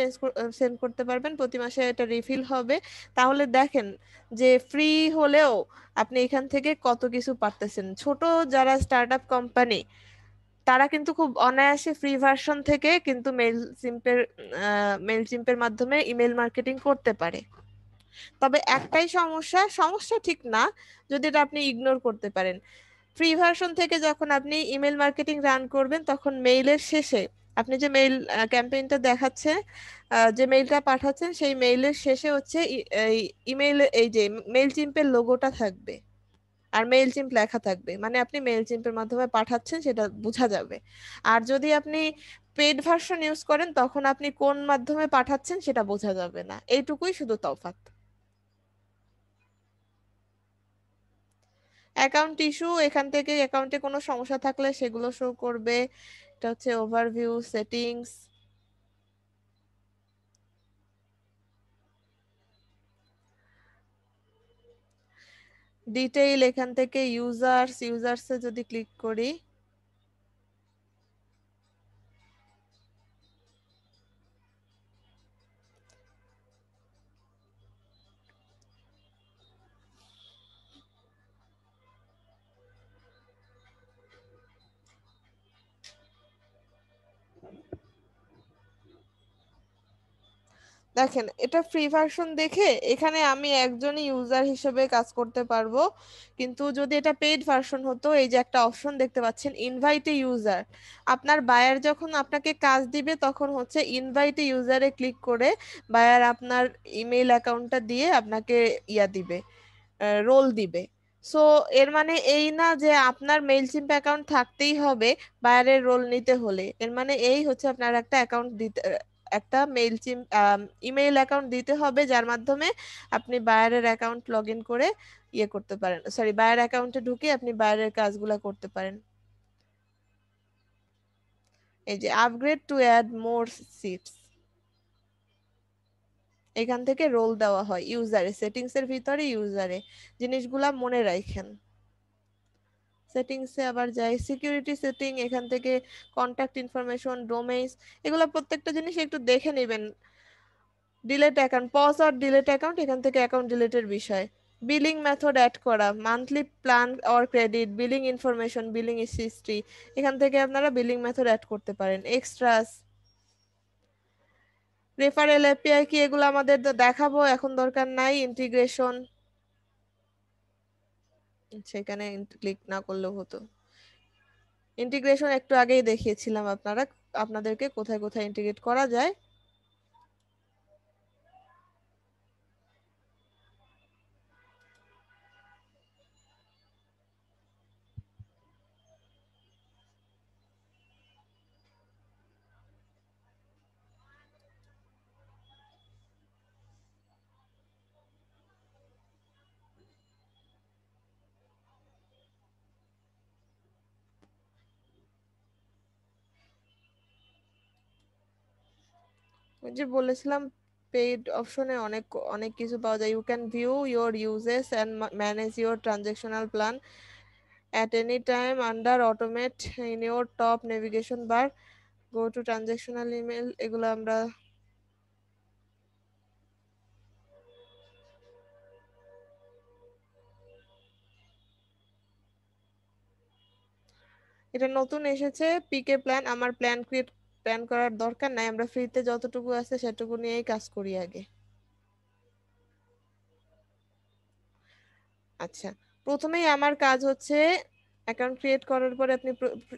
সেন্ড করতে পারবেন, প্রতি মাসে এটা রিফিল হবে। তাহলে দেখেন যে ফ্রি হলেও আপনি এখান থেকে কত কিছু পারতেছেন। ছোট যারা স্টার্ট আপ কোম্পানি তারা কিন্তু খুব অনায়াসে ফ্রি ভার্সন থেকে কিন্তু মেল চিম্পের মাধ্যমে ইমেল মার্কেটিং করতে পারে। তবে একটাই সমস্যা, সমস্যা ঠিক না যদি এটা আপনি ইগনোর করতে পারেন। ফ্রি ভার্সন থেকে যখন আপনি ইমেল মার্কেটিং রান করবেন তখন মেইলের শেষে আপনি যে মেইল ক্যাম্পেইনটা দেখাচ্ছে, যে মেইলটা পাঠাচ্ছেন সেই মেইলের শেষে হচ্ছে ইমেইল এই যে মেইল চিম্পের লোগোটা থাকবে আর মেইল চিম্প লেখা থাকবে, মানে আপনি মেইল চিম্পের মাধ্যমে পাঠাচ্ছেন সেটা বোঝা যাবে। আর যদি আপনি পেড ভার্সন ইউজ করেন তখন আপনি কোন মাধ্যমে পাঠাচ্ছেন সেটা বোঝা যাবে না। এইটুকুই শুধু তফাৎ। অ্যাকাউন্ট ইস্যু, এখান থেকে অ্যাকাউন্টে কোনো সমস্যা থাকলে সেগুলো শো করবে। এটা হচ্ছে ওভারভিউ সেটিংস। ডিটেইল, এখান থেকে ইউজার্সে যদি ক্লিক করি দেখেন এটা ফ্রি ভার্সন দেখে এখানে আমি একজনই ইউজার হিসেবে কাজ করতে পারবো, কিন্তু যদি এটা পেইড ভার্সন হতো এই যে একটা অপশন দেখতে পাচ্ছেন ইনভাইট এ ইউজার, আপনার বায়ার যখন আপনাকে কাজ দিবে তখন হচ্ছে ইনভাইট এ ইউজারে ক্লিক করে বায়ার আপনার ইমেইল অ্যাকাউন্টটা দিয়ে আপনাকে দিবে, রোল দিবে। সো এর মানে এই না যে আপনার মেইলচিম্প অ্যাকাউন্ট থাকতেই হবে বায়ারের রোল নিতে হলে। এর মানে এই হচ্ছে আপনার একটা অ্যাকাউন্ট দিতে, একটা মেইলচিম্প ইমেইল অ্যাকাউন্ট দিতে হবে যার মাধ্যমে আপনি বায়ারের অ্যাকাউন্ট লগ ইন করে করতে পারেন, সরি বায়ার অ্যাকাউন্টে ঢুকে আপনি বায়ারের কাজগুলো করতে পারেন। এই যে upgrade to add more seats, এখান থেকে রোল দেওয়া হয় ইউজারে, সেটিংস এর ভিতরে ইউজারে। জিনিসগুলা মনে রাখেন। সেটিংসে আবার যাই, সিকিউরিটি সেটিং, এখান থেকে কন্টাক্ট ইনফরমেশন, ডোমেইনস, এগুলো প্রত্যেকটা জিনিস একটু দেখে নেবেন। Delete account, pause or delete account, এখান থেকে অ্যাকাউন্ট ডিলেটের বিষয়। বিলিং মেথড অ্যাড করা, monthly plan or credit, billing information, billing history, এখান থেকে আপনারা বিলিং মেথড অ্যাড করতে পারেন। এক্সট্রাস, রেফারেল এপিআই কি, এগুলো আমাদের তো দেখাবো এখন দরকার নাই। ইন্টিগ্রেশন, সেখানে ক্লিক না করলেও হতো। ইন্টিগ্রেশন একটু আগেই দেখিয়েছিলাম আপনাদেরকে কোথায় কোথায় ইন্টিগ্রেট করা যায়। ওই যে বলেছিলাম পেইড অপশনে অনেক অনেক কিছু পাওয়া যায়। You can view your usages and manage your transactional plan at any time under automate in your top navigation bar, go to transactional email, এগুলো আমরা এটা নতুন এসেছে পিকে প্ল্যান। আমার প্ল্যান করার দরকার নাই, আমরা ফ্রিতে যতটুকু আছে সেটুকু নিয়েই কাজ করি আগে। আচ্ছা, প্রথমেই আমার কাজ হচ্ছে অ্যাকাউন্ট ক্রিয়েট করার পরে আপনি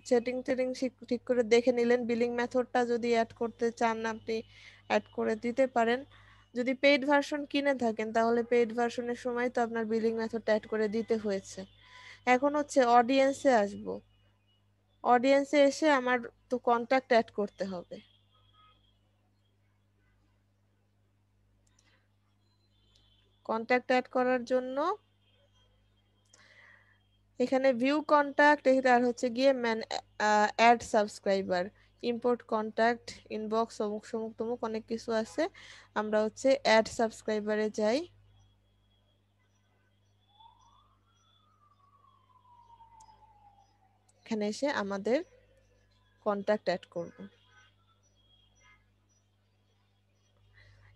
সেটিং টেটিং ঠিক করে দেখে নিলেন। বিলিং মেথডটা যদি অ্যাড করতে চান আপনি অ্যাড করে দিতে পারেন। যদি পেইড ভার্সন কিনে থাকেন তাহলে পেইড ভার্সনের সময় তো আপনার বিলিং মেথডটা অ্যাড করে দিতে হয়েছে। এখন হচ্ছে অডিয়েন্সে আসবো। অডিয়েন্সে এসে আমার তো কন্টাক্ট অ্যাড করতে হবে। কন্টাক্ট অ্যাড করার জন্য এখানে ভিউ কন্টাক্ট, আর হচ্ছে গিয়ে add subscriber, import contact, inbox, অমুক সমুক তমুক অনেক কিছু আছে। আমরা হচ্ছে অ্যাড সাবস্ক্রাইবারে যাই। এখানে এসে আমাদের কন্টাক্ট অ্যাড করব।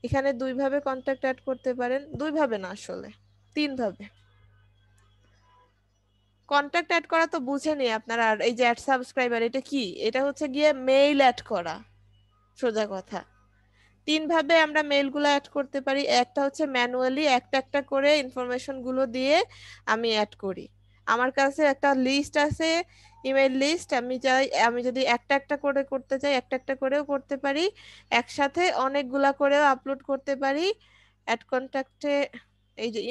এখানে দুইভাবে কন্টাক্ট অ্যাড করতে পারেন, দুইভাবে না আসলে 3ভাবে। কন্টাক্ট অ্যাড করা তো বুঝেনি আপনারা। আর এই যে অ্যাড সাবস্ক্রাইবার এটা কি? এটা হচ্ছে গিয়ে মেইল অ্যাড করা, সোজা কথা। 3ভাবে আমরা মেইলগুলো অ্যাড করতে পারি। একটা হচ্ছে ম্যানুয়ালি একটা একটা করে ইনফরমেশন গুলো দিয়ে আমি অ্যাড করি। আমার কাছে একটা লিস্ট আছে, ইমেল লিস্ট। আমি যদি একটা একটা করে করতে চাই, একটা একটা করেও করতে পারি, একসাথে অনেকগুলা করেও আপলোড করতে পারি। অ্যাড কন্টাক্টে এই যে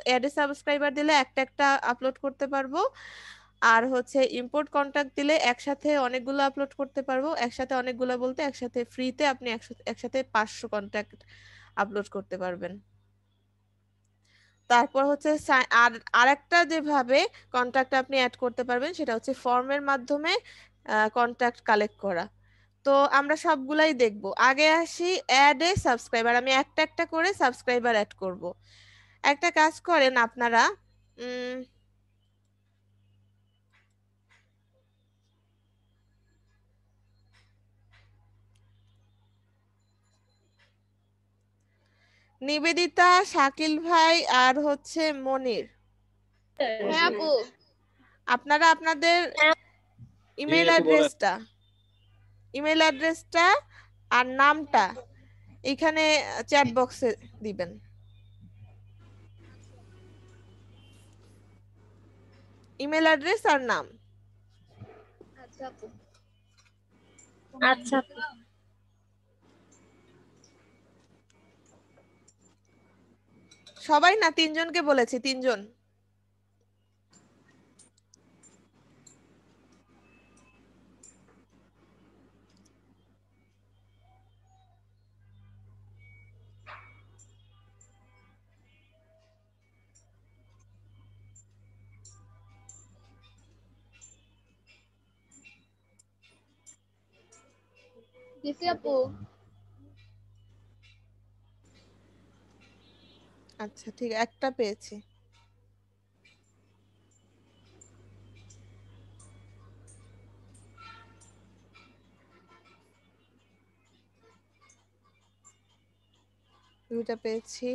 অ্যাডে সাবস্ক্রাইবার দিলে একটা একটা আপলোড করতে পারবো। আর হচ্ছে ইম্পোর্ট কন্টাক্ট দিলে একসাথে অনেকগুলো আপলোড করতে পারবো। একসাথে অনেকগুলো বলতে একসাথে ফ্রিতে আপনি একসাথে 500 কন্টাক্ট আপলোড করতে পারবেন। তারপর হচ্ছে আরেকটা যেভাবে কন্টাক্ট আপনি অ্যাড করতে পারবেন সেটা হচ্ছে ফর্মের মাধ্যমে কন্টাক্ট কালেক্ট করা। তো আমরা সবগুলাই দেখব। আগে আসি অ্যাডে সাবস্ক্রাইবার। আমি একটা একটা করে সাবস্ক্রাইবার অ্যাড করব। একটা কাজ করেন আপনারা, নিবেদিতা, শাকিল ভাই আর হচ্ছে মনির, হ্যাঁ আপু। আপনারা আপনাদের জি ইমেল আপু বলেন। অ্যাড্রেসটা আর নামটা এখানে চ্যাট বক্সে দিবেন। ইমেল অ্যাড্রেস আর নাম। আচ্ছা আপু। আচ্ছা আপু। সবাই না, 3জনকে বলেছি, 3জন। দিছি আপু। আচ্ছা ঠিক, একটা পেয়েছি। দুইটা পেয়েছি।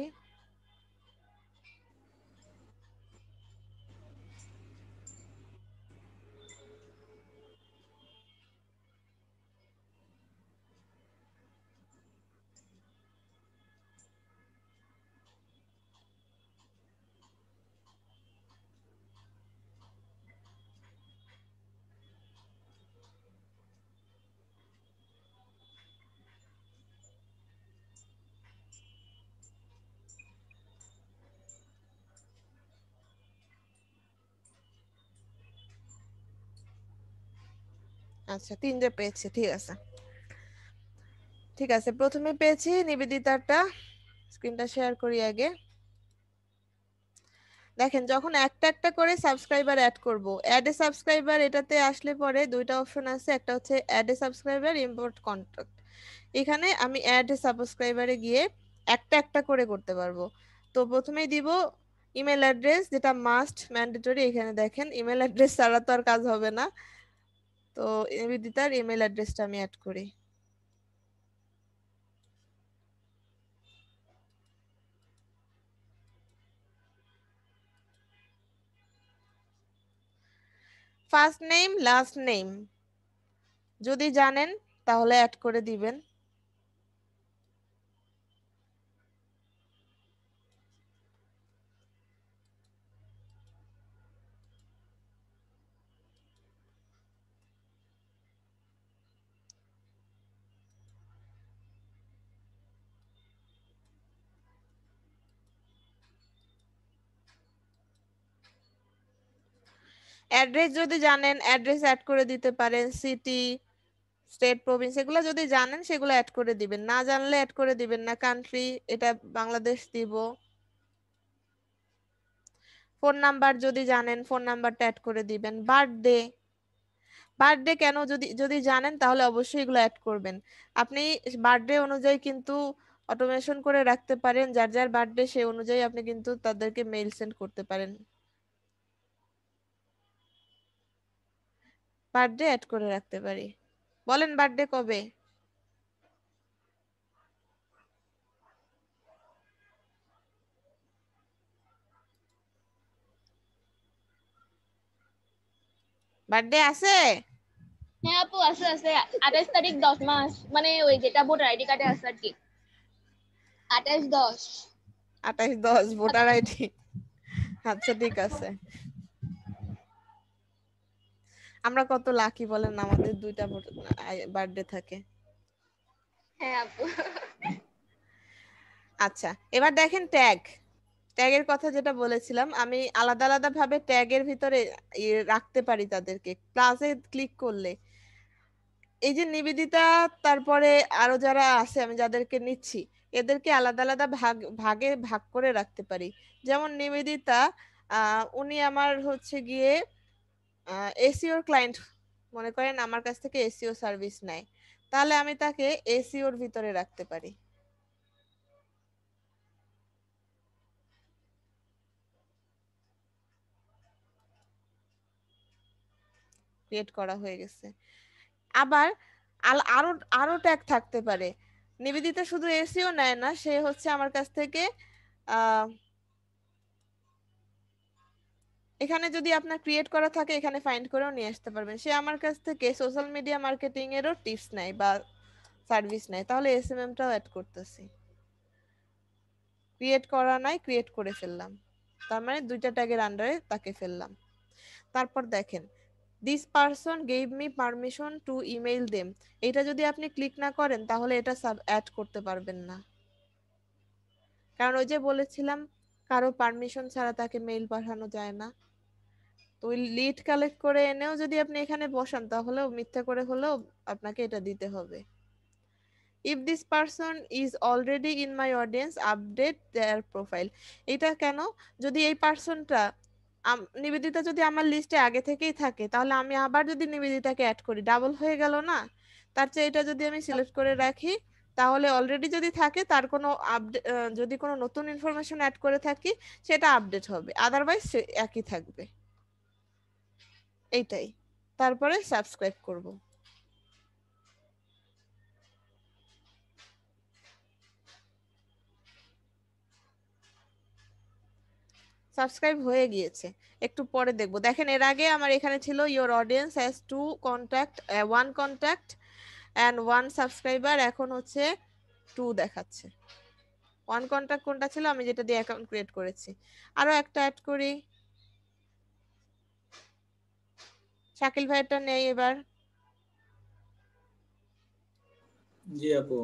আচ্ছা 3টে পেয়েছি, ঠিক আছে। ঠিক আছে, প্রথমে পেয়েছি নিবেদিতাটা। স্ক্রিনটা শেয়ার করি আগে। দেখেন, যখন একটা একটা করে সাবস্ক্রাইবার অ্যাড করব, অ্যাড এ সাবস্ক্রাইবার এটাতে আসলে পরে দুইটা অপশন আছে। একটা হচ্ছে add a subscriber, import contact. এখানে আমি অ্যাড এ সাবস্ক্রাইবারে গিয়ে একটা একটা করে করতে পারবো। তো প্রথমেই দিব ইমেল অ্যাড্রেস, যেটা মাস্ট ম্যান্ডেটরি। এখানে দেখেন ইমেল অ্যাড্রেস ছাড়া তো আর কাজ হবে না। তো নিবেদিতার ইমেল অ্যাড্রেসটা আমি অ্যাড করি। ফার্স্ট নেম, লাস্ট নেম যদি জানেন তাহলে অ্যাড করে দিবেন। অ্যাড্রেস যদি জানেন অ্যাড্রেস অ্যাড করে দিতে পারেন। সিটি, স্টেট, প্রভিন্স এগুলো যদি জানেন সেগুলো অ্যাড করে দিবেন। না জানলে অ্যাড করে দিবেন না। কান্ট্রি, এটা বাংলাদেশ দিব। ফোন নাম্বার যদি জানেন ফোন নাম্বারটা অ্যাড করে দিবেন। বার্থডে, বার্থডে কেন যদি যদি জানেন তাহলে অবশ্যই এগুলো অ্যাড করবেন। আপনি বার্থডে অনুযায়ী কিন্তু অটোমেশন করে রাখতে পারেন, যার যার বার্থডে সেই অনুযায়ী আপনি কিন্তু তাদেরকে মেইল সেন্ড করতে পারেন। বার্থডে অ্যাড করে রাখতে পারি। বলেন বার্থডে কবে? বার্থডে আছে? হ্যাঁ আপু, আছে আছে। 28 তারিখ 10 মাস, মানে ওই যেটা ভোটার আইডি কার্ডে আছে আর কি। 28/10। 28/10 ভোটার আইডি। আচ্ছা ঠিক আছে। আমরা কত লাকি বলেন, আমাদের 2টা বার্থডে থাকে। হ্যাঁ আপু। আচ্ছা এবার দেখেন ট্যাগের কথা যেটা বলেছিলাম, আমি আলাদা আলাদা ভাবে ট্যাগের ভিতরে রাখতে পারি তাদেরকে। প্লাসে ক্লিক করলে এই যে নিবেদিতা, তারপরে আরো যারা আছে আমি যাদেরকে নিচ্ছি এদেরকে আলাদা আলাদা ভাগে ভাগ করে রাখতে পারি। যেমন নিবেদিতা, উনি আমার হচ্ছে গিয়ে এসিওর ক্লায়েন্ট, মনে করেন আমার কাছ থেকে এসিও সার্ভিস নেয়, তাহলে আমি তাকে এসিওর ভিতরে রাখতে পারি। ক্রিয়েট করা হয়ে গেছে। আবার আরো আরো ট্যাগ থাকতে পারে। নিবেদিতা শুধু এসিও নেয় না, সে হচ্ছে আমার কাছ থেকে আহ এখানে যদি আপনার ক্রিয়েট করা থাকে এখানে ফাইন্ড করেও নিয়ে আসতে পারবেন। সে আমার কাছ থেকে সোশ্যাল মিডিয়া মার্কেটিং এরও টিপস নেয় বা সার্ভিস নেয়, তাহলে এসএমএমটাও অ্যাড করতেছি। ক্রিয়েট করা নাই, ক্রিয়েট করে ফেললাম, তার মানে 2টা ট্যাগের আন্ডারে তাকে ফেললাম। তারপর দেখেন this person gave me permission to email them, এটা যদি আপনি ক্লিক না করেন তাহলে এটা সাব অ্যাড করতে পারবেন না, কারণ ওই যে বলেছিলাম কারো পারমিশন ছাড়া তাকে মেইল পাঠানো যায় না। তো ওই লিড কালেক্ট করে এনেও যদি আপনি এখানে বসান তাহলেও মিথ্যা করে হলেও আপনাকে এটা দিতে হবে। If this person is already in my audience update their profile, এটা কেন? যদি এই পারসনটা নিবেদিতা যদি আমার লিস্টে আগে থেকেই থাকে তাহলে আমি আবার যদি নিবেদিতাকে অ্যাড করি ডাবল হয়ে গেল না? তার চেয়ে এটা যদি আমি সিলেক্ট করে রাখি তাহলে অলরেডি যদি থাকে তার কোনো আপডেট, যদি কোনো নতুন ইনফরমেশন অ্যাড করে থাকি সেটা আপডেট হবে, আদারওয়াইজ একই থাকবে। এইটাই। তারপরে সাবস্ক্রাইব করব। সাবস্ক্রাইব হয়ে গিয়েছে, একটু পরে দেখবো। দেখেন এর আগে আমার এখানে ছিল your audience has 1 contact and 1 subscriber, এখন হচ্ছে 2 দেখাচ্ছে। 1 কন্ট্যাক্ট কোনটা ছিল? আমি যেটা দিয়ে অ্যাকাউন্ট ক্রিয়েট করেছি। আরো একটা অ্যাড করি, শাকিল ভাইয়েরটা নেই এবার। জি আপু।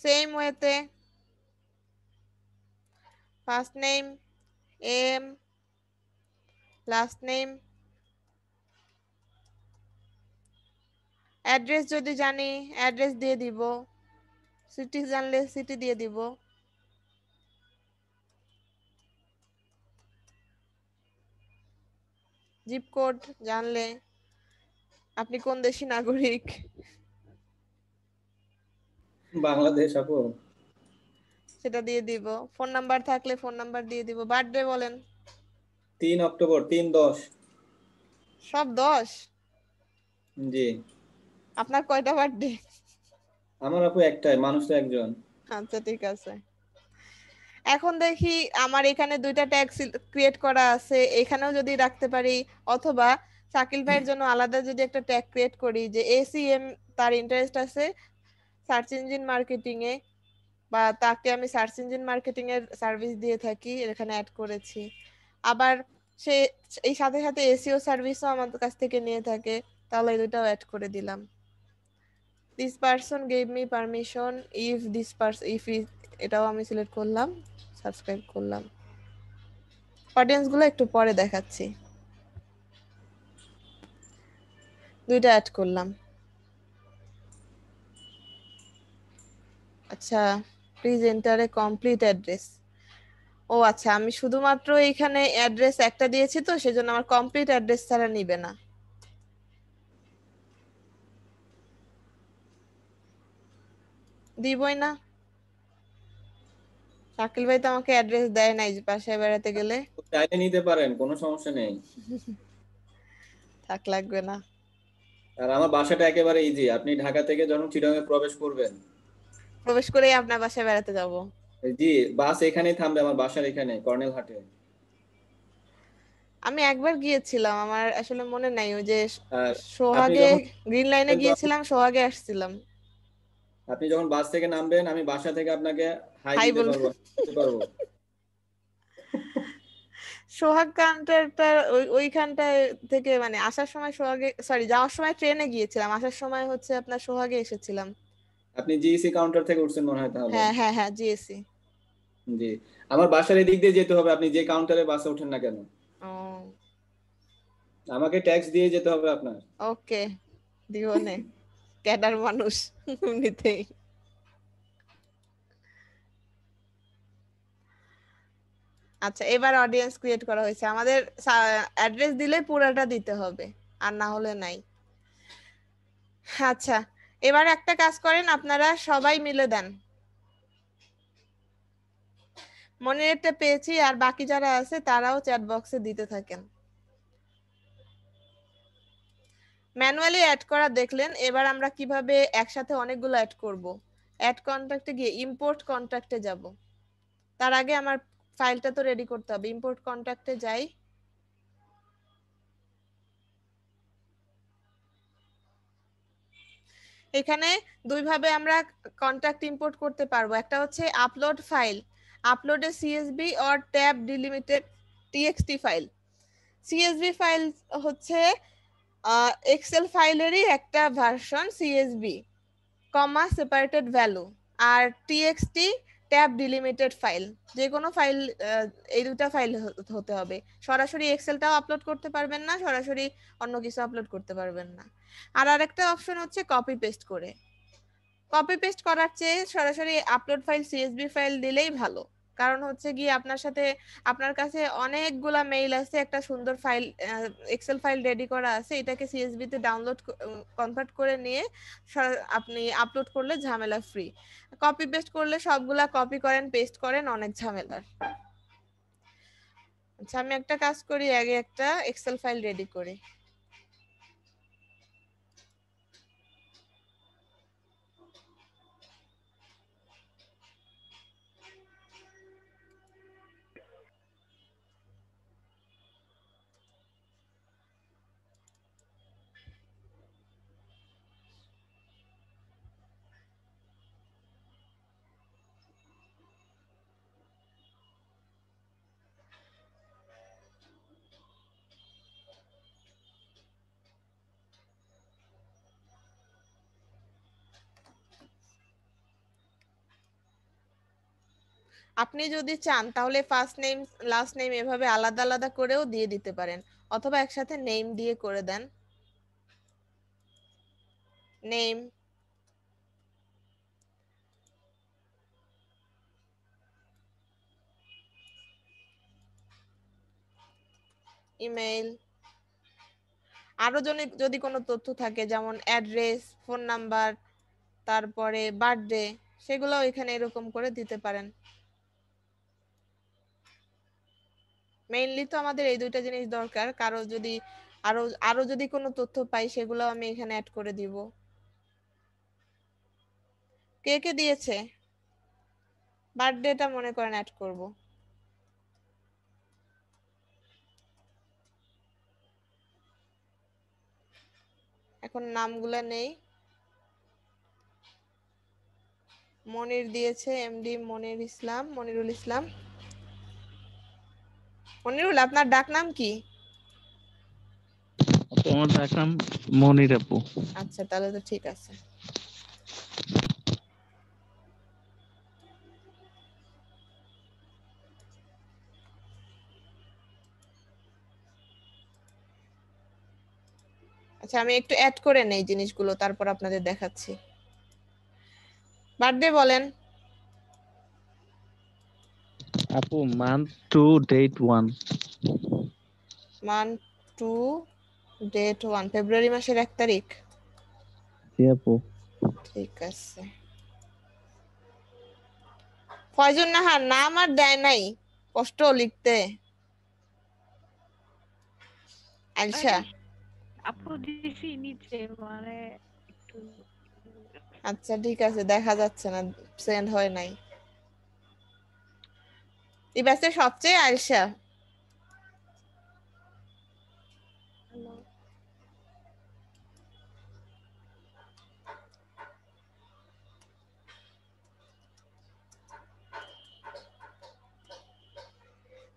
সেম ওয়েতে first name M, last name, address যদি জানি অ্যাড্রেস দিয়ে দিব, সিটি জানলে সিটি দিয়ে দিব, জিপ কোড জানলে আপনি কোন দেশি নাগরিক বাংলাদেশ আপু। সেটা দিয়ে দিব, ফোন নাম্বার থাকলে ফোন নাম্বার দিয়ে দিব। বার্থডে বলেন। 3 অক্টোবর 3/10। সব 10? জি। আপনার কয়টা বার্থডে? আমার আপু একটাই, মানুষ তো একজন। আচ্ছা ঠিক আছে। এখন দেখি আমার এখানে 2টা ট্যাগ ক্রিয়েট করা আছে, এখানেও যদি রাখতে পারি, অথবা শাকিল ভাইয়ের জন্য আলাদা যদি একটা ট্যাগ ক্রিয়েট করি যে এসিএম, তার ইন্টারেস্ট আছে সার্চ ইঞ্জিন মার্কেটিং এ, বা তাকে আমি সার্চ ইঞ্জিন মার্কেটিং এর সার্ভিস দিয়ে থাকি, এখানে অ্যাড করেছি। আবার সে এই সাথে সাথে এসইও সার্ভিসও আমাদের কাছ থেকে নিয়ে থাকে, তাহলে এই দুটাও অ্যাড করে দিলাম। This person gave me permission if this person if, এটাও আমি সিলেক্ট করলাম, সাবস্ক্রাইব করলাম। অডিয়েন্স গুলো একটু পরে দেখাচ্ছি। 2টা অ্যাড করলাম। আচ্ছা, please enter a complete address. ও আচ্ছা, আমি শুধুমাত্র এইখানে অ্যাড্রেস একটা দিয়েছি তো সেজন্য আমার কমপ্লিট অ্যাড্রেস ছাড়া নিবে না। দিবই না। শাকিল ভাই তো আমাকে অ্যাড্রেস দেয় নাই যে বাসায় বেড়াতে গেলে। চাইলে নিতে পারেন, কোনো সমস্যা নেই। থাক, লাগবে না। আর আমার বাসাটা একেবারে ইজি। আপনি ঢাকা থেকে যখন চিটাগাং প্রবেশ করবেন, প্রবেশ করেই আপনার বাসায় বেড়াতে যাব। জি, বাস এখানেই থামবে, আমার বাসার এখানে কর্নেল হাটে। আমি একবার গিয়েছিলাম, আমার আসলে মনে নাই। ওই যে আর আপনি সোহাগে যখন গ্রিন লাইনে গিয়েছিলাম, সোহাগে আসছিলাম। আপনি যখন বাস থেকে নামবেন, আমি বাসা থেকে আপনাকে হাই হাই দিতে বল। পারবো, দিতে পারবো। সোহাগ কাউন্টারটা ওইখানটায় থেকে মানে আসার সময় সোহাগে, সরি যাওয়ার সময় ট্রেনে গিয়েছিলাম, আসার সময় হচ্ছে আপনার সোহাগে এসেছিলাম। আপনি জিইসি কাউন্টার থেকে উঠছেন মনে হয় তাহলে। হ্যাঁ হ্যাঁ হ্যাঁ, জিএসি। জি, আমার বাসার এদিক দিয়ে যেতে হবে, আপনি যে কাউন্টারে বাসে ওঠেন না কেন। ও আমাকে ট্যাক্স দিয়ে যেতে হবে আপনার। ওকে, দিওনে ক্যাডার মানুষ এমনিতেই। আচ্ছা, এবার অডিয়েন্স ক্রিয়েট করা হয়েছে। আমাদের অ্যাড্রেস দিলে পুরাটা দিতে হবে, আর না হলে নাই। আচ্ছা, এবার একটা কাজ করেন, আপনারা সবাই মিলে দেন। মনিরেরটা পেয়েছি, আর বাকি যারা আছে তারাও চ্যাট বক্সে দিতে থাকেন। ম্যানুয়ালি অ্যাড করা দেখলেন, এবার আমরা কিভাবে একসাথে অনেকগুলো অ্যাড করব। অ্যাড কন্টাক্টে গিয়ে ইম্পোর্ট কন্টাক্টে যাব। তার আগে আমার ফাইলটা তো রেডি করতে হবে। ইম্পোর্ট কন্টাক্টে যাই। এখানে দুইভাবে আমরা কন্টাক্ট ইম্পোর্ট করতে পারবো। একটা হচ্ছে আপলোড ফাইল, আপলোডে CSV or tab delimited TXT file. CSV file হচ্ছে এক্সেল ফাইলেরই একটা version, CSV comma separated value. আর টিএক্সটি ট্যাব ডিলিমিটেড ফাইল, যে কোনো ফাইল, এই দুটা ফাইল হতে হবে। সরাসরি এক্সেলটাও আপলোড করতে পারবেন না, সরাসরি অন্য কিছু আপলোড করতে পারবেন না। আর আরেকটা অপশন হচ্ছে কপি পেস্ট করে। কপি পেস্ট করার চেয়ে সরাসরি আপলোড ফাইল সিএসভি ফাইল দিলেই ভালো। কারণ হচ্ছে গিয়ে আপনার সাথে, আপনার কাছে অনেকগুলা মেইল আছে, একটা সুন্দর ফাইল, এক্সেল ফাইল রেডি করা আছে, এটাকে সিএসভি তে ডাউনলোড কনভার্ট করে নিয়ে আপনি আপলোড করলে ঝামেলা ফ্রি। কপি পেস্ট করলে সবগুলা কপি করেন, পেস্ট করেন, অনেক ঝামেলার। আচ্ছা, আমি একটা কাজ করি, আগে একটা এক্সেল ফাইল রেডি করি। আপনি যদি চান তাহলে ফার্স্ট নেম লাস্ট নেম এভাবে আলাদা আলাদা করেও দিয়ে দিতে পারেন, অথবা একসাথে নেম দিয়ে করে দেন। নেম, ইমেইল, আরো যদি কোনো তথ্য থাকে যেমন অ্যাড্রেস, ফোন নাম্বার, তারপরে বার্থডে, সেগুলো এখানে এরকম করে দিতে পারেন। মেইনলি তো আমাদের এই দুইটা জিনিস দরকার। কারো যদি আরো আরো যদি কোনো তথ্য পাই সেগুলো আমি এখানে অ্যাড করে দিব। কে কে দিয়েছে, বার্থডেটা মনে করেন অ্যাড করব। এখন নামগুলা নেই। মনির দিয়েছে, এমডি মনির ইসলাম, মনিরুল ইসলাম। মনিরুল, আপনার ডাক নাম কি? আপু আমার ডাকনাম মনির আপু। আচ্ছা, তাহলে তো ঠিক আছে। আচ্ছা, আমি একটু অ্যাড করে নেই জিনিসগুলো, তারপর আপনাদের দেখাচ্ছি। বার্থডে বলেন। আপু মান্থ 2 ডেট 1। মান্থ 2 ডেট 1, ফেব্রুয়ারি মাসের 1 তারিখ। জি আপু। ঠিক আছে। ফয়জুন নাহার নাম আর দেয় নাই, কষ্ট লিখতে। আলসা। আপু দিছি নিচে, মানে একটু আচ্ছা ঠিক আছে, দেখা যাচ্ছে না, সেন্ড হয় নাই। এই ব্যাচের সবচেয়ে আলসা।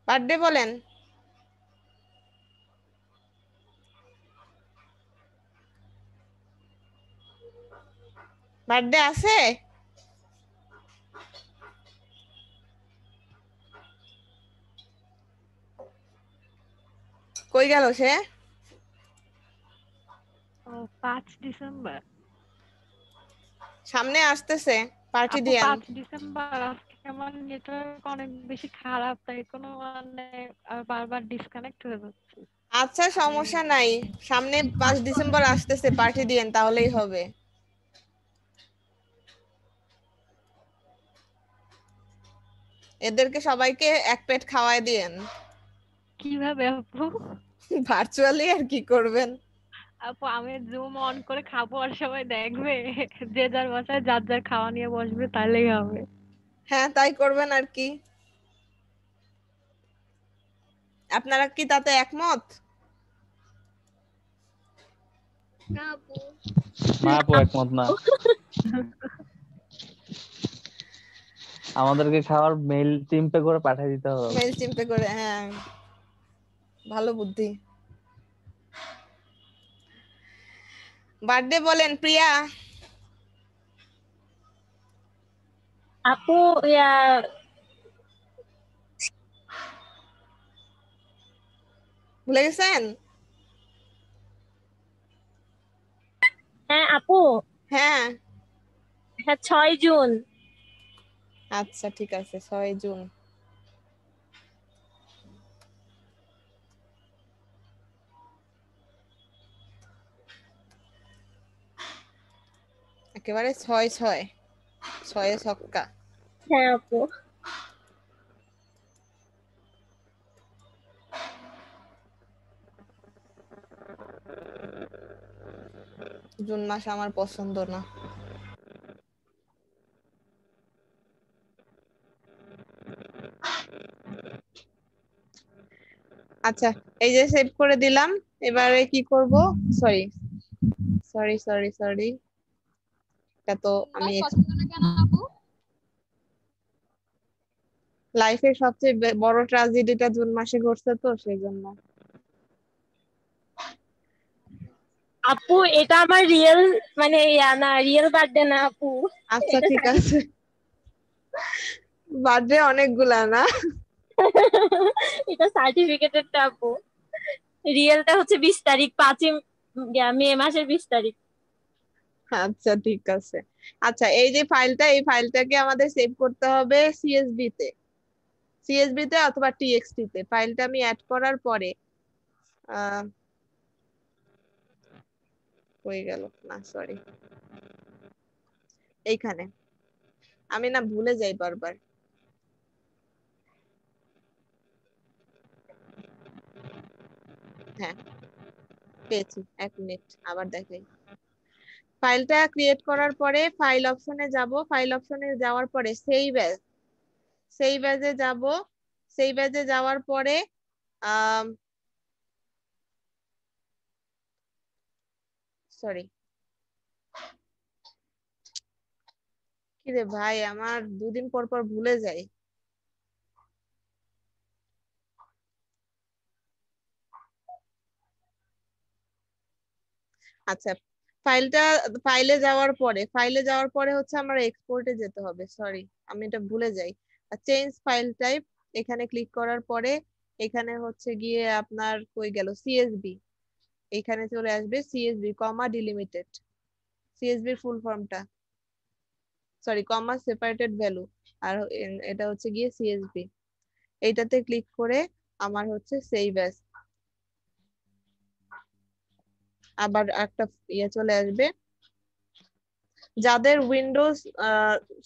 বার্থডে বলেন। বার্থডে আছে? কই গেল সে? 5 ডিসেম্বর। সামনে আসতেছে, পার্টি আপু দিয়ান। 5 ডিসেম্বর আজকে আমার নেটওয়ার্ক অনেক বেশি খারাপ, তাই কোনো মানে বারবার ডিসকানেক্ট হয়ে যাচ্ছে। আচ্ছা সমস্যা নাই, সামনে 5 ডিসেম্বর আসতেছে, পার্টি দিয়েন তাহলেই হবে। এদেরকে সবাইকে এক প্লেট খাওয়ায় দিয়েন। কিভাবে আপু? ভার্চুয়ালি আর কি করবেন? আপু আমি জুম অন করে খাবো আর সবাই দেখবে, যে যার বাসায় যার যার খাওয়া নিয়ে বসবে, তাহলেই হবে। হ্যাঁ তাই করবেন আর কি। আপনারা কি তাতে একমত? না আপু। না আপু একমত না। আমাদেরকে খাওয়ার মেইল টিমপে করে পাঠিয়ে দিতে হবে। মেল চিম্পে করে, হ্যাঁ ভালো বুদ্ধি। বার্থডে বলেন প্রিয়া। আপু ইয়া ভুলে গেছেন? হ্যাঁ আপু, হ্যাঁ হ্যাঁ 6 জুন। আচ্ছা ঠিক আছে, 6 জুন। একেবারে 6 ছয়ে ছক্কা। হ্যাঁ আপু। জুন মাস আমার পছন্দ না। আচ্ছা এই যে সেভ করে দিলাম, এবারে কি করব? সরি সরি সরি সরি, এটা তো আমি পছন্দ না কেন আপু? লাইফের সবচেয়ে বড় ট্র্যাজেডিটা জুন মাসে ঘটছে তো সেই জন্য। আপু এটা আমার রিয়েল, মানে ইয়া না, রিয়েল বার্থডে না আপু। আচ্ছা এটা ঠিক আছে, বার্থডে অনেকগুলা না? এটা সার্টিফিকেটেরটা আপু। রিয়েলটা হচ্ছে 20 তারিখ, 5 মে মাসের 20 তারিখ। আচ্ছা ঠিক আছে। আচ্ছা এই যে ফাইলটা, এই ফাইলটাকে আমাদের সেভ করতে হবে সিএসভি তে, সিএসভি তে অথবা টিএক্সটি তে। ফাইলটা আমি অ্যাড করার পরে হয়ে গেল না, সরি এইখানে আমি না ভুলে যাই বারবার। হ্যাঁ পেয়েছি, 1 মিনিট আবার দেখাই। ফাইলটা ক্রিয়েট করার পরে ফাইল অপশনে যাব, ফাইল অপশনে যাওয়ার পরে সেভ অ্যাজ, সেভ অ্যাজে যাব। সেভ অ্যাজে যাওয়ার পরে সরি কি রে ভাই, আমার 2 দিন পর পর ভুলে যাই। আচ্ছা ফাইলটা, ফাইলে যাওয়ার পরে হচ্ছে আমার এক্সপোর্টে যেতে হবে, সরি আমি এটা ভুলে যাই। চেঞ্জ ফাইল টাইপ, এখানে ক্লিক করার পরে এখানে হচ্ছে গিয়ে আপনার কই গেল সিএসবি, এখানে চলে আসবে সিএসবি কমা ডিলিমিটেড, সিএসবি ফুল ফর্মটা। সরি কমা সেপারেটেড ভ্যালু, আর এটা হচ্ছে গিয়ে সিএসভি। এইটাতে ক্লিক করে আমার হচ্ছে সেভ অ্যাজ, আবার একটা চলে আসবে। যাদের উইন্ডোজ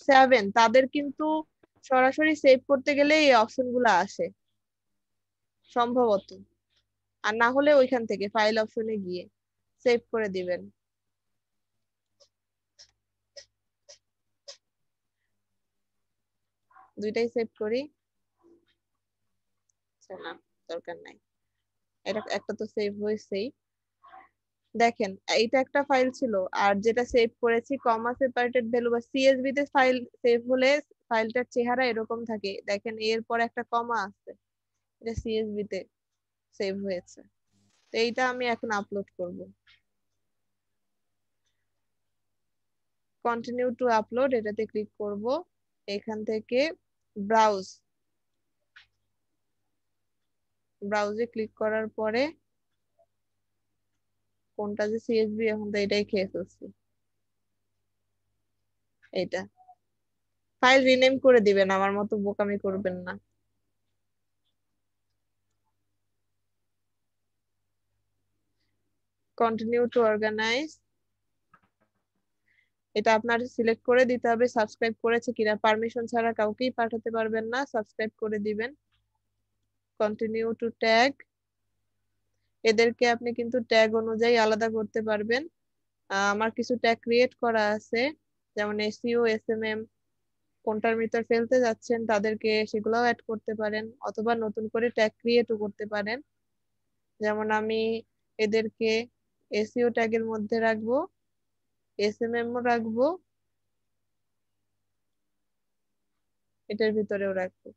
7 তাদের কিন্তু সরাসরি সেভ করতে গেলে এই অপশন গুলো আসে সম্ভবত, আর না হলে ওইখান থেকে ফাইল অপশনে গিয়ে সেভ করে দিবেন। দুইটাই সেভ করি, না দরকার নাই, এটা একটা তো সেভ হয়েছেই। দেখেন এইটা একটা ফাইল ছিল, আর যেটা সেভ করেছি কমা সেপারেটেড ভ্যালু বা সিএসভি তে ফাইল সেভ হলে ফাইলটার চেহারা এরকম থাকে, দেখেন এর পরে একটা কমা আছে, এটা সিএসভি তে সেভ হয়েছে। তো এইটা আমি এখন আপলোড করব। কন্টিনিউ টু আপলোড, এটাতে ক্লিক করব, এখান থেকে ব্রাউজ, ব্রাউজে ক্লিক করার পরে কোনটা যে সিএসভি, এখন তো এটাই খেয়ে ফেলছি, এইটা। ফাইল রিনেম করে দিবেন, আমার মতো বোকামি করবেন না। কন্টিনিউ টু অর্গানাইজ, এটা আপনার সিলেক্ট করে দিতে হবে সাবস্ক্রাইব করেছে কিনা, পারমিশন ছাড়া কাউকেই পাঠাতে পারবেন না, সাবস্ক্রাইব করে দিবেন। কন্টিনিউ টু ট্যাগ, এদেরকে আপনি কিন্তু ট্যাগ অনুযায়ী আলাদা করতে পারবেন। আমার কিছু ট্যাগ ক্রিয়েট করা আছে, যেমন এসইও, এসএমএম, কোনটার ভিতর ফেলতে যাচ্ছেন তাদেরকে সেগুলোও অ্যাড করতে পারেন, অথবা নতুন করে ট্যাগ ক্রিয়েটও করতে পারেন। যেমন আমি এদেরকে এসইও ট্যাগের মধ্যে রাখবো, এসএমএম ও রাখবো, এটার ভিতরেও রাখবো।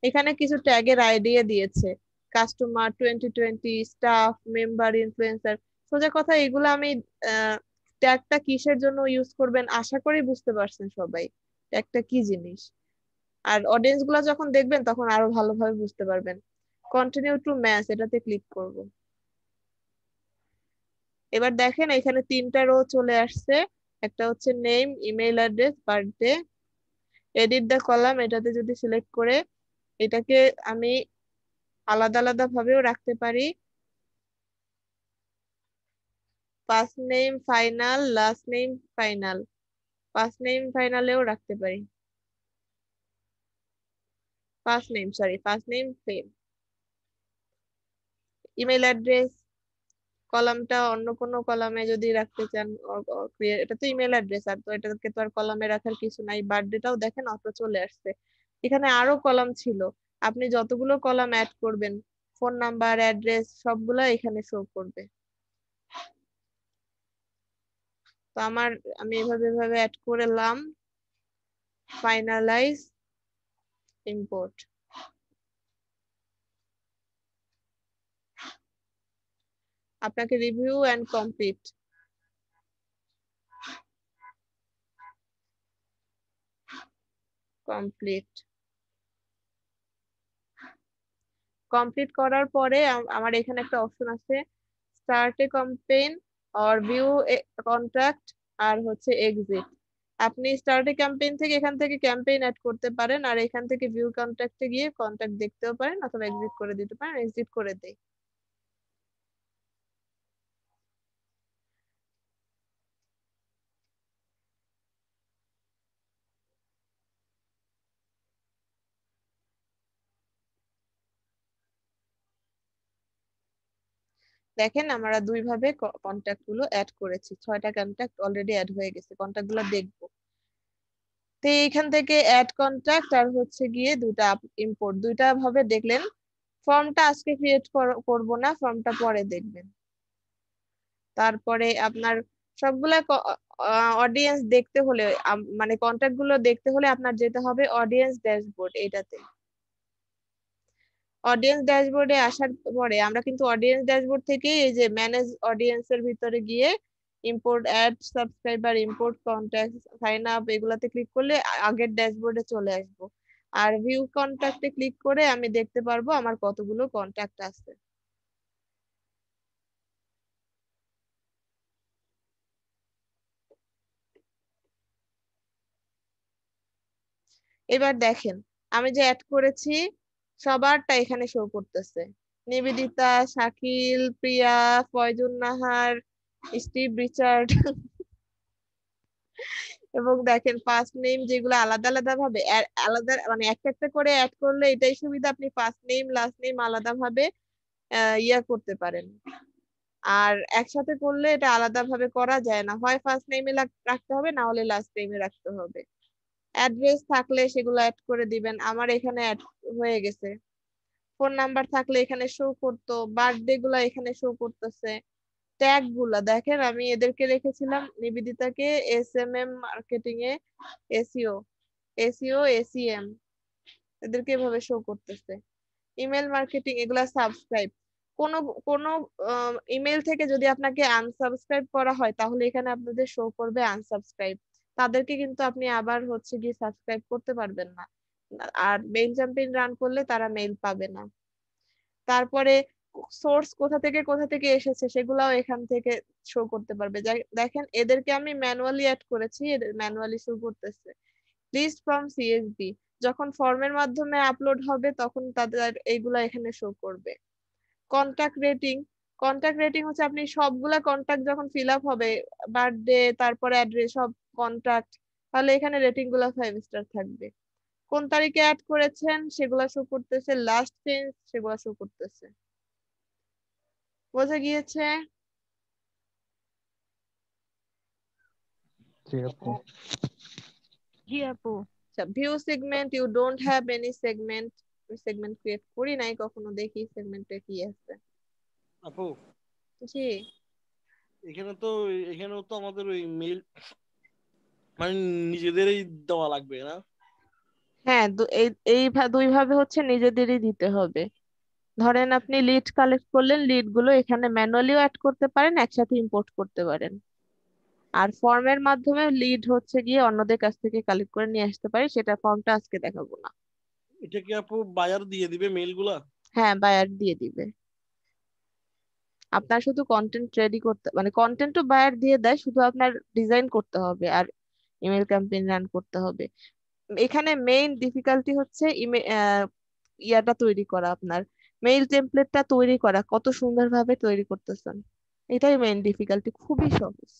এখানে কিছু ট্যাগের আইডিয়া দিয়েছে, কাস্টমার, 2020, স্টাফ, মেম্বার, ইনফ্লুয়েন্সার। সোজা কথা এগুলো আমি ট্যাগটা কিসের জন্য ইউজ করবেন আশা করি বুঝতে পারছেন সবাই, ট্যাগটা কি জিনিস। আর অডিয়েন্স গুলা যখন দেখবেন তখন আরো ভালোভাবে বুঝতে পারবেন। কন্টিনিউ টু ম্যাচ, এটাতে ক্লিক করব। এবার দেখেন এখানে 3টা রো চলে আসছে, একটা হচ্ছে name, email address, birthday. Edit the column, এটাতে যদি সিলেক্ট করে এটাকে আমি আলাদা আলাদা ভাবেও রাখতে পারি, first name final, last name final, first name ফাইনালেও রাখতে পারি, first name same. Email address কলামটা অন্য কোনো কলামে যদি রাখতে চান, এটা তো ইমেল অ্যাড্রেস, আর তো এটাকে তো আর কলামে রাখার কিছু নাই। বার্থডেটাও দেখেন অটো চলে আসছে। এখানে আরো কলাম ছিল, আপনি যতগুলো কলাম অ্যাড করবেন ফোন নাম্বার, অ্যাড্রেস সবগুলা এখানে শো করবে। তো আমি এভাবে এভাবে অ্যাড করলাম, ফাইনালাইজ, ইম্পোর্ট। আপনাকে রিভিউ এন্ড কমপ্লিট, কমপ্লিট করার পরে আমার এখানে একটা অপশন আছে, start a campaign or view contact, আর হচ্ছে এক্সিট। আপনি স্টার্ট এ ক্যাম্পেইন থেকে এখান থেকে ক্যাম্পেইন অ্যাড করতে পারেন, আর এখান থেকে ভিউ কন্ট্যাক্টে গিয়ে কন্ট্যাক্ট দেখতেও পারেন, অথবা এক্সিট করে দিতে পারেন। এক্সিট করে দেই। দেখেন আমরা দুই ভাবে কন্ট্যাক্ট গুলো অ্যাড করেছি, 6টা কন্ট্যাক্ট অলরেডি অ্যাড হয়ে গেছে, কন্ট্যাক্ট গুলো দেখবো। তো এইখান থেকে অ্যাড কন্ট্যাক্ট আর হচ্ছে গিয়ে দুইটা ইম্পোর্ট, দুইটা ভাবে দেখলেন। ফর্মটা আজকে ক্রিয়েট করব না, ফর্মটা পরে দেখবেন। তারপরে আপনার সবগুলা অডিয়েন্স দেখতে হলে, মানে কন্ট্যাক্ট গুলো দেখতে হলে আপনার যেতে হবে অডিয়েন্স ড্যাশবোর্ড, এটাতে। অডিয়েন্স ড্যাশবোর্ডে আসার পরে আমরা কিন্তু অডিয়েন্স ড্যাশবোর্ড থেকে এই যে ম্যানেজ অডিয়েন্স এর ভিতরে গিয়ে import add, subscriber, import contact, sign up, এগুলাতে ক্লিক করলে আগের ড্যাশবোর্ডে চলে আসবো। আর ভিউ কন্ট্যাক্টে ক্লিক করে আমি দেখতে পারবো আমার কতগুলো কন্ট্যাক্ট আছে। এবার দেখেন আমি যে অ্যাড করেছি সবারটা এখানে শো করতেছে, নিবেদিতা, শাকিল, প্রিয়া, ফয়জুন নাহার, স্টিভ রিচার্ড এবং দেখেন ফার্স্ট নেম যেগুলো আলাদা আলাদা ভাবে আলাদা মানে একটা একটা করে অ্যাড করলে এটাই সুবিধা, আপনি ফার্স্ট নেম লাস্ট নেম আলাদা ভাবে ইয়া করতে পারেন। আর একসাথে করলে এটা আলাদা ভাবে করা যায় না, হয় ফার্স্ট নেমে রাখতে হবে, না হলে লাস্ট নেমে রাখতে হবে। অ্যাড্রেস থাকলে সেগুলো অ্যাড করে দিবেন, আমার এখানে অ্যাড হয়ে গেছে। ফোন নাম্বার থাকলে এখানে শো করতো, বার্থডে গুলা এখানে শো করতেছে। ট্যাগ গুলা দেখেন আমি এদেরকে রেখেছিলাম, নিবেদিতাকে SMM মার্কেটিং এ এসইও, SEM এদেরকে এভাবে শো করতেছে। ইমেল মার্কেটিং এগুলা সাবস্ক্রাইব, কোন কোন ইমেল থেকে যদি আপনাকে আনসাবস্ক্রাইব করা হয় তাহলে এখানে আপনাদের শো করবে আনসাবস্ক্রাইব, তাদেরকে কিন্তু আপনি আবার হচ্ছে গিয়ে সাবস্ক্রাইব করতে পারবেন না, আর মেইল ক্যাম্পেইন রান করলে তারা মেইল পাবে না। তারপরে সোর্স কোথা থেকে এসেছে সেগুলাও এখান থেকে শো করতে পারবে। দেখেন এদেরকে আমি ম্যানুয়ালি অ্যাড করেছি, এদের ম্যানুয়ালি শো করতেছে। লিস্ট ফ্রম CSV, যখন ফর্মের মাধ্যমে আপলোড হবে তখন তাদের এইগুলা এখানে শো করবে। কন্টাক্ট রেটিং, কন্টাক্ট রেটিং হচ্ছে আপনি সবগুলা কন্টাক্ট যখন ফিল আপ হবে, বার্থডে তারপরে অ্যাড্রেস সব কন্টাক্ট, তাহলে এখানে রেটিং গুলা 5 স্টার থাকবে। কোন তারিখে অ্যাড করেছেন সেগুলা শো করতেছে, লাস্ট চেঞ্জ সেগুলা শো করতেছে। বোঝা গিয়েছে? জি আপু। জি আপু। আচ্ছা, view segment, you don't have any segment, segment create করি নাই কখনো, দেখি সেগমেন্টে কি আছে। আপু জি এখানেও তো আমাদের ওই মেইল মানে নিজেদেরই দেওয়া লাগবে না? হ্যাঁ, দুই ভাবে হচ্ছে নিজেদেরই দিতে হবে। ধরেন আপনি লিড কালেক্ট করলেন, লিড গুলো এখানে ম্যানুয়ালিও অ্যাড করতে পারেন, একসাথে ইম্পোর্ট করতে পারেন। আর ফর্মের মাধ্যমে লিড হচ্ছে গিয়ে অন্যদের কাছ থেকে কালেক্ট করে নিয়ে আসতে পারি, সেটা ফর্মটা আজকে দেখাবো না। এটা কি আপু বায়ার দিয়ে দিবে মেইল গুলা? হ্যাঁ, বায়ার দিয়ে দিবে। আপনার শুধু কন্টেন্ট রেডি করতে, মানে কন্টেন্ট তো বায়ার দিয়ে দেয়, শুধু আপনার ডিজাইন করতে হবে আর ইমেল ক্যাম্পেইন রান করতে হবে। এখানে মেইন ডিফিকাল্টি হচ্ছে ইয়াটা তৈরি করা, আপনার মেইল টেমপ্লেটটা তৈরি করা, কত সুন্দরভাবে তৈরি করতেছেন, এটাই মেইন ডিফিকাল্টি, খুবই সহজ।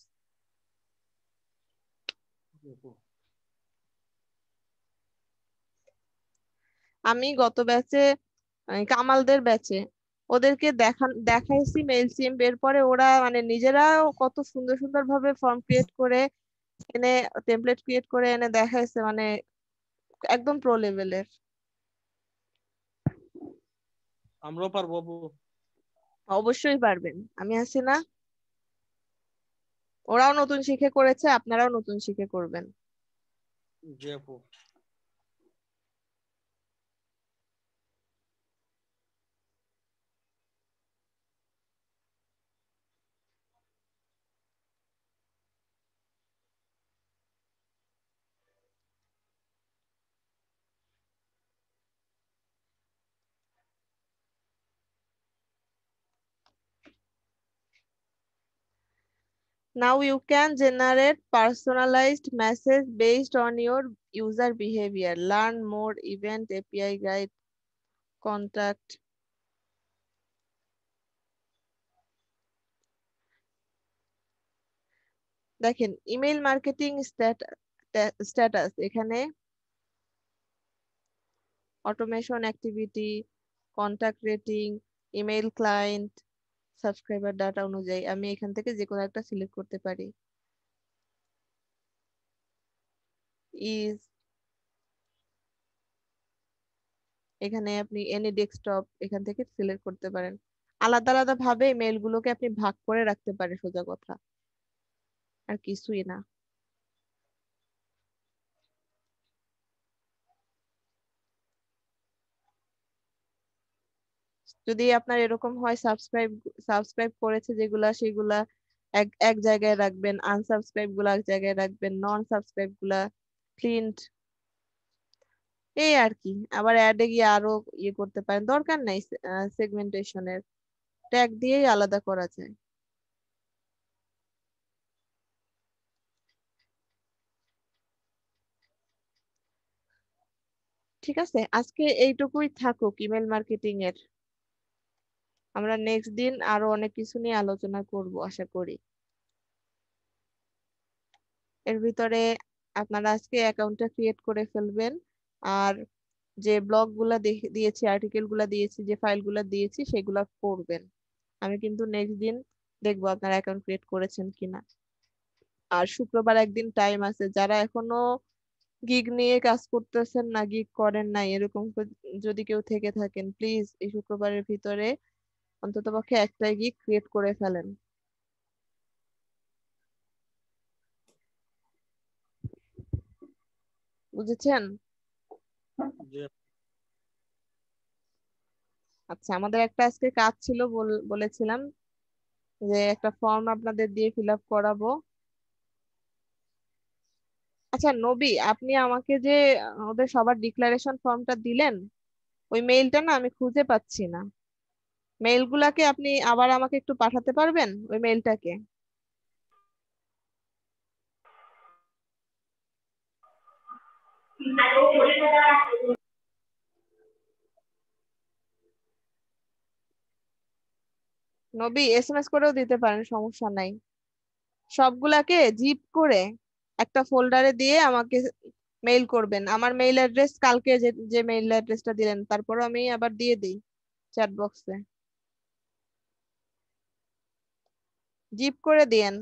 আমি গত ব্যাচে কামালদের ব্যাচে ওদেরকে দেখাইছি মেইল সিম, এর পরে ওরা মানে নিজেরাও কত সুন্দর সুন্দর ভাবে ফর্ম ক্রিয়েট করে এনে, টেমপ্লেট ক্রিয়েট করে এনে দেখাইছে, মানে একদম প্রো লেভেলের। আমরাও পারবো আপু? অবশ্যই পারবেন, আমি আছি না। ওরাও নতুন শিখে করেছে, আপনারাও নতুন শিখে করবেন। জি আপু। Now you can generate personalized message based on your user behavior. Learn more, event, API guide, contact. দেখেন ইমেল মার্কেটিং স্ট্যাটাস, এখানে automation activity, contact rating, email client, subscriber data অনুযায়ী আমি এখান থেকে যে কোনো একটা সিলেক্ট করতে পারি। ইজ, এখানে আপনি এনি ডেস্কটপ এখান থেকে সিলেক্ট করতে পারেন। আলাদা আলাদা ভাবে মেল গুলোকে আপনি ভাগ করে রাখতে পারেন, সোজা কথা, আর কিছুই না। যদি আপনার এরকম হয় সাবস্ক্রাইব করেছে যেগুলা সেগুলা এক এক জায়গায় রাখবেন, আনসাবস্ক্রাইব গুলা এক জায়গায় রাখবেন, নন সাবস্ক্রাইব গুলা প্রিন্ট, এই আর কি। আবার অ্যাডে গিয়ে আরো ইয়ে করতে পারেন, দরকার নাই সেগমেন্টেশনের, ট্যাগ দিয়েই আলাদা করা যায়। ঠিক আছে, আজকে এইটুকুই থাকুক ইমেল মার্কেটিং এর। আমরা নেক্সট দিন আরো অনেক কিছু নিয়ে আলোচনা করব আশা করি। এর ভিতরে আপনারা আজকে অ্যাকাউন্টটা ক্রিয়েট করে ফেলবেন, আর যে ব্লগ গুলা দিয়েছি, আর্টিকেল গুলা দিয়েছি, যে ফাইল গুলা দিয়েছি সেগুলা পড়বেন। আমি কিন্তু নেক্সট দিন দেখবো আপনারা অ্যাকাউন্ট ক্রিয়েট করেছেন কিনা। আর শুক্রবার একদিন টাইম আছে, যারা এখনো গিগ নিয়ে কাজ করতেছেন না, গিগ করেন নাই, এরকম যদি কেউ থেকে থাকেন, প্লিজ এই শুক্রবারের ভিতরে অন্ততপক্ষে একটাই গিগ ক্রিয়েট করে ফেলেন। বুঝেছেন? জি আচ্ছা, আমাদের একটা আজকে কাজ ছিল, বলেছিলাম যে একটা ফর্ম আপনাদের দিয়ে ফিল আপ করাবো। আচ্ছা নবী, আপনি আমাকে যে ওদের সবার ডিক্লারেশন ফর্মটা দিলেন, ওই মেইলটা না আমি খুঁজে পাচ্ছি না। মেইলগুলাকে আপনি আবার আমাকে একটু পাঠাতে পারবেন, ওই মেইলটাকে? নবী, এসএমএস করেও দিতে পারেন, সমস্যা নাই। সবগুলাকে জিপ করে একটা ফোল্ডারে দিয়ে আমাকে মেইল করবেন। আমার মেইল অ্যাড্রেস কালকে যে যে মেইল অ্যাড্রেসটা দিলেন, তারপর আমি আবার দিয়ে দিই চ্যাট বক্সে। জিপ করে দিয়েন।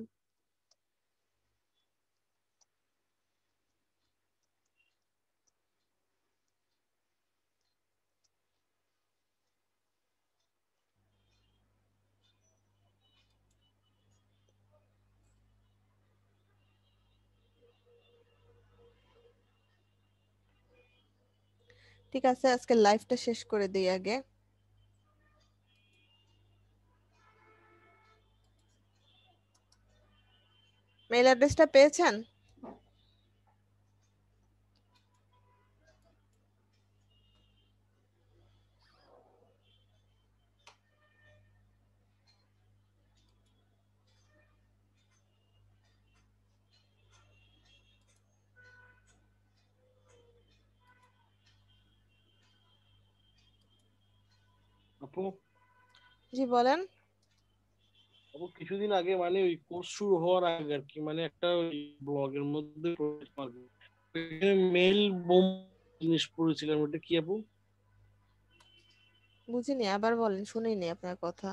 ঠিক আছে, আজকে লাইভটা শেষ করে দিই আগে। মেইল অ্যাড্রেসটা পেয়েছেন? আপু জি বলেন। আপু কিছুদিন আগে মানে ওই কোর্স শুরু হওয়ার আগে আর কি, মানে একটা ওই ব্লগের মধ্যে মেল বোম জিনিস পড়েছিলাম, ওটা কি আপু? বুঝিনি, আবার বলেন, শুনিনি আপনার কথা।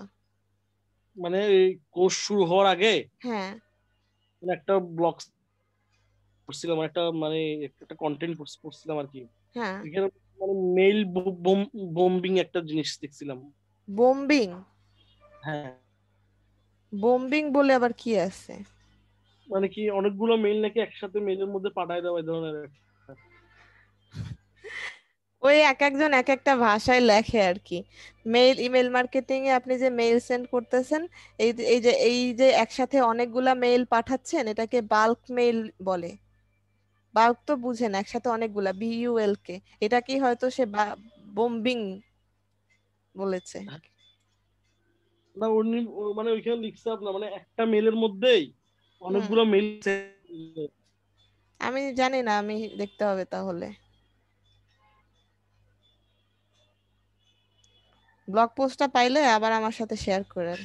মানে এই কোর্স শুরু হওয়ার আগে হ্যাঁ মানে একটা ব্লগ করছিলাম, মানে একটা মানে একটা কন্টেন্ট করছিলাম আর কি। হ্যাঁ। এখানে মানে মেইল বোম্বিং একটা জিনিস দেখছিলাম। বোম্বিং? হ্যাঁ, বোম্বিং বলে আবার কি আছে? মানে কি অনেকগুলো মেইল নাকি একসাথে মেইলের মধ্যে পাঠায় দেওয়া, এই ধরনের একটা। ওই এক একজন এক একটা ভাষায় লেখে আর কি। ইমেল মার্কেটিং এ আপনি যে মেইল সেন্ড করতেছেন, এই যে একসাথে অনেকগুলা মেইল পাঠাচ্ছেন, এটাকে বাল্ক মেইল বলে। বাল্ক তো বুঝেন, একসাথে অনেকগুলা, BULK। এটা কি হয়তো সে বোম্বিং বলেছে। না উনি মানে ওইখানে লিখছে আপনার মানে একটা মেইলের মধ্যেই হুম, অনেকগুলো মেইল। আমি জানি না, আমি দেখতে হবে তাহলে। ব্লগ পোস্টটা পাইলে আবার আমার সাথে শেয়ার করেন।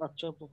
আচ্ছা আপু।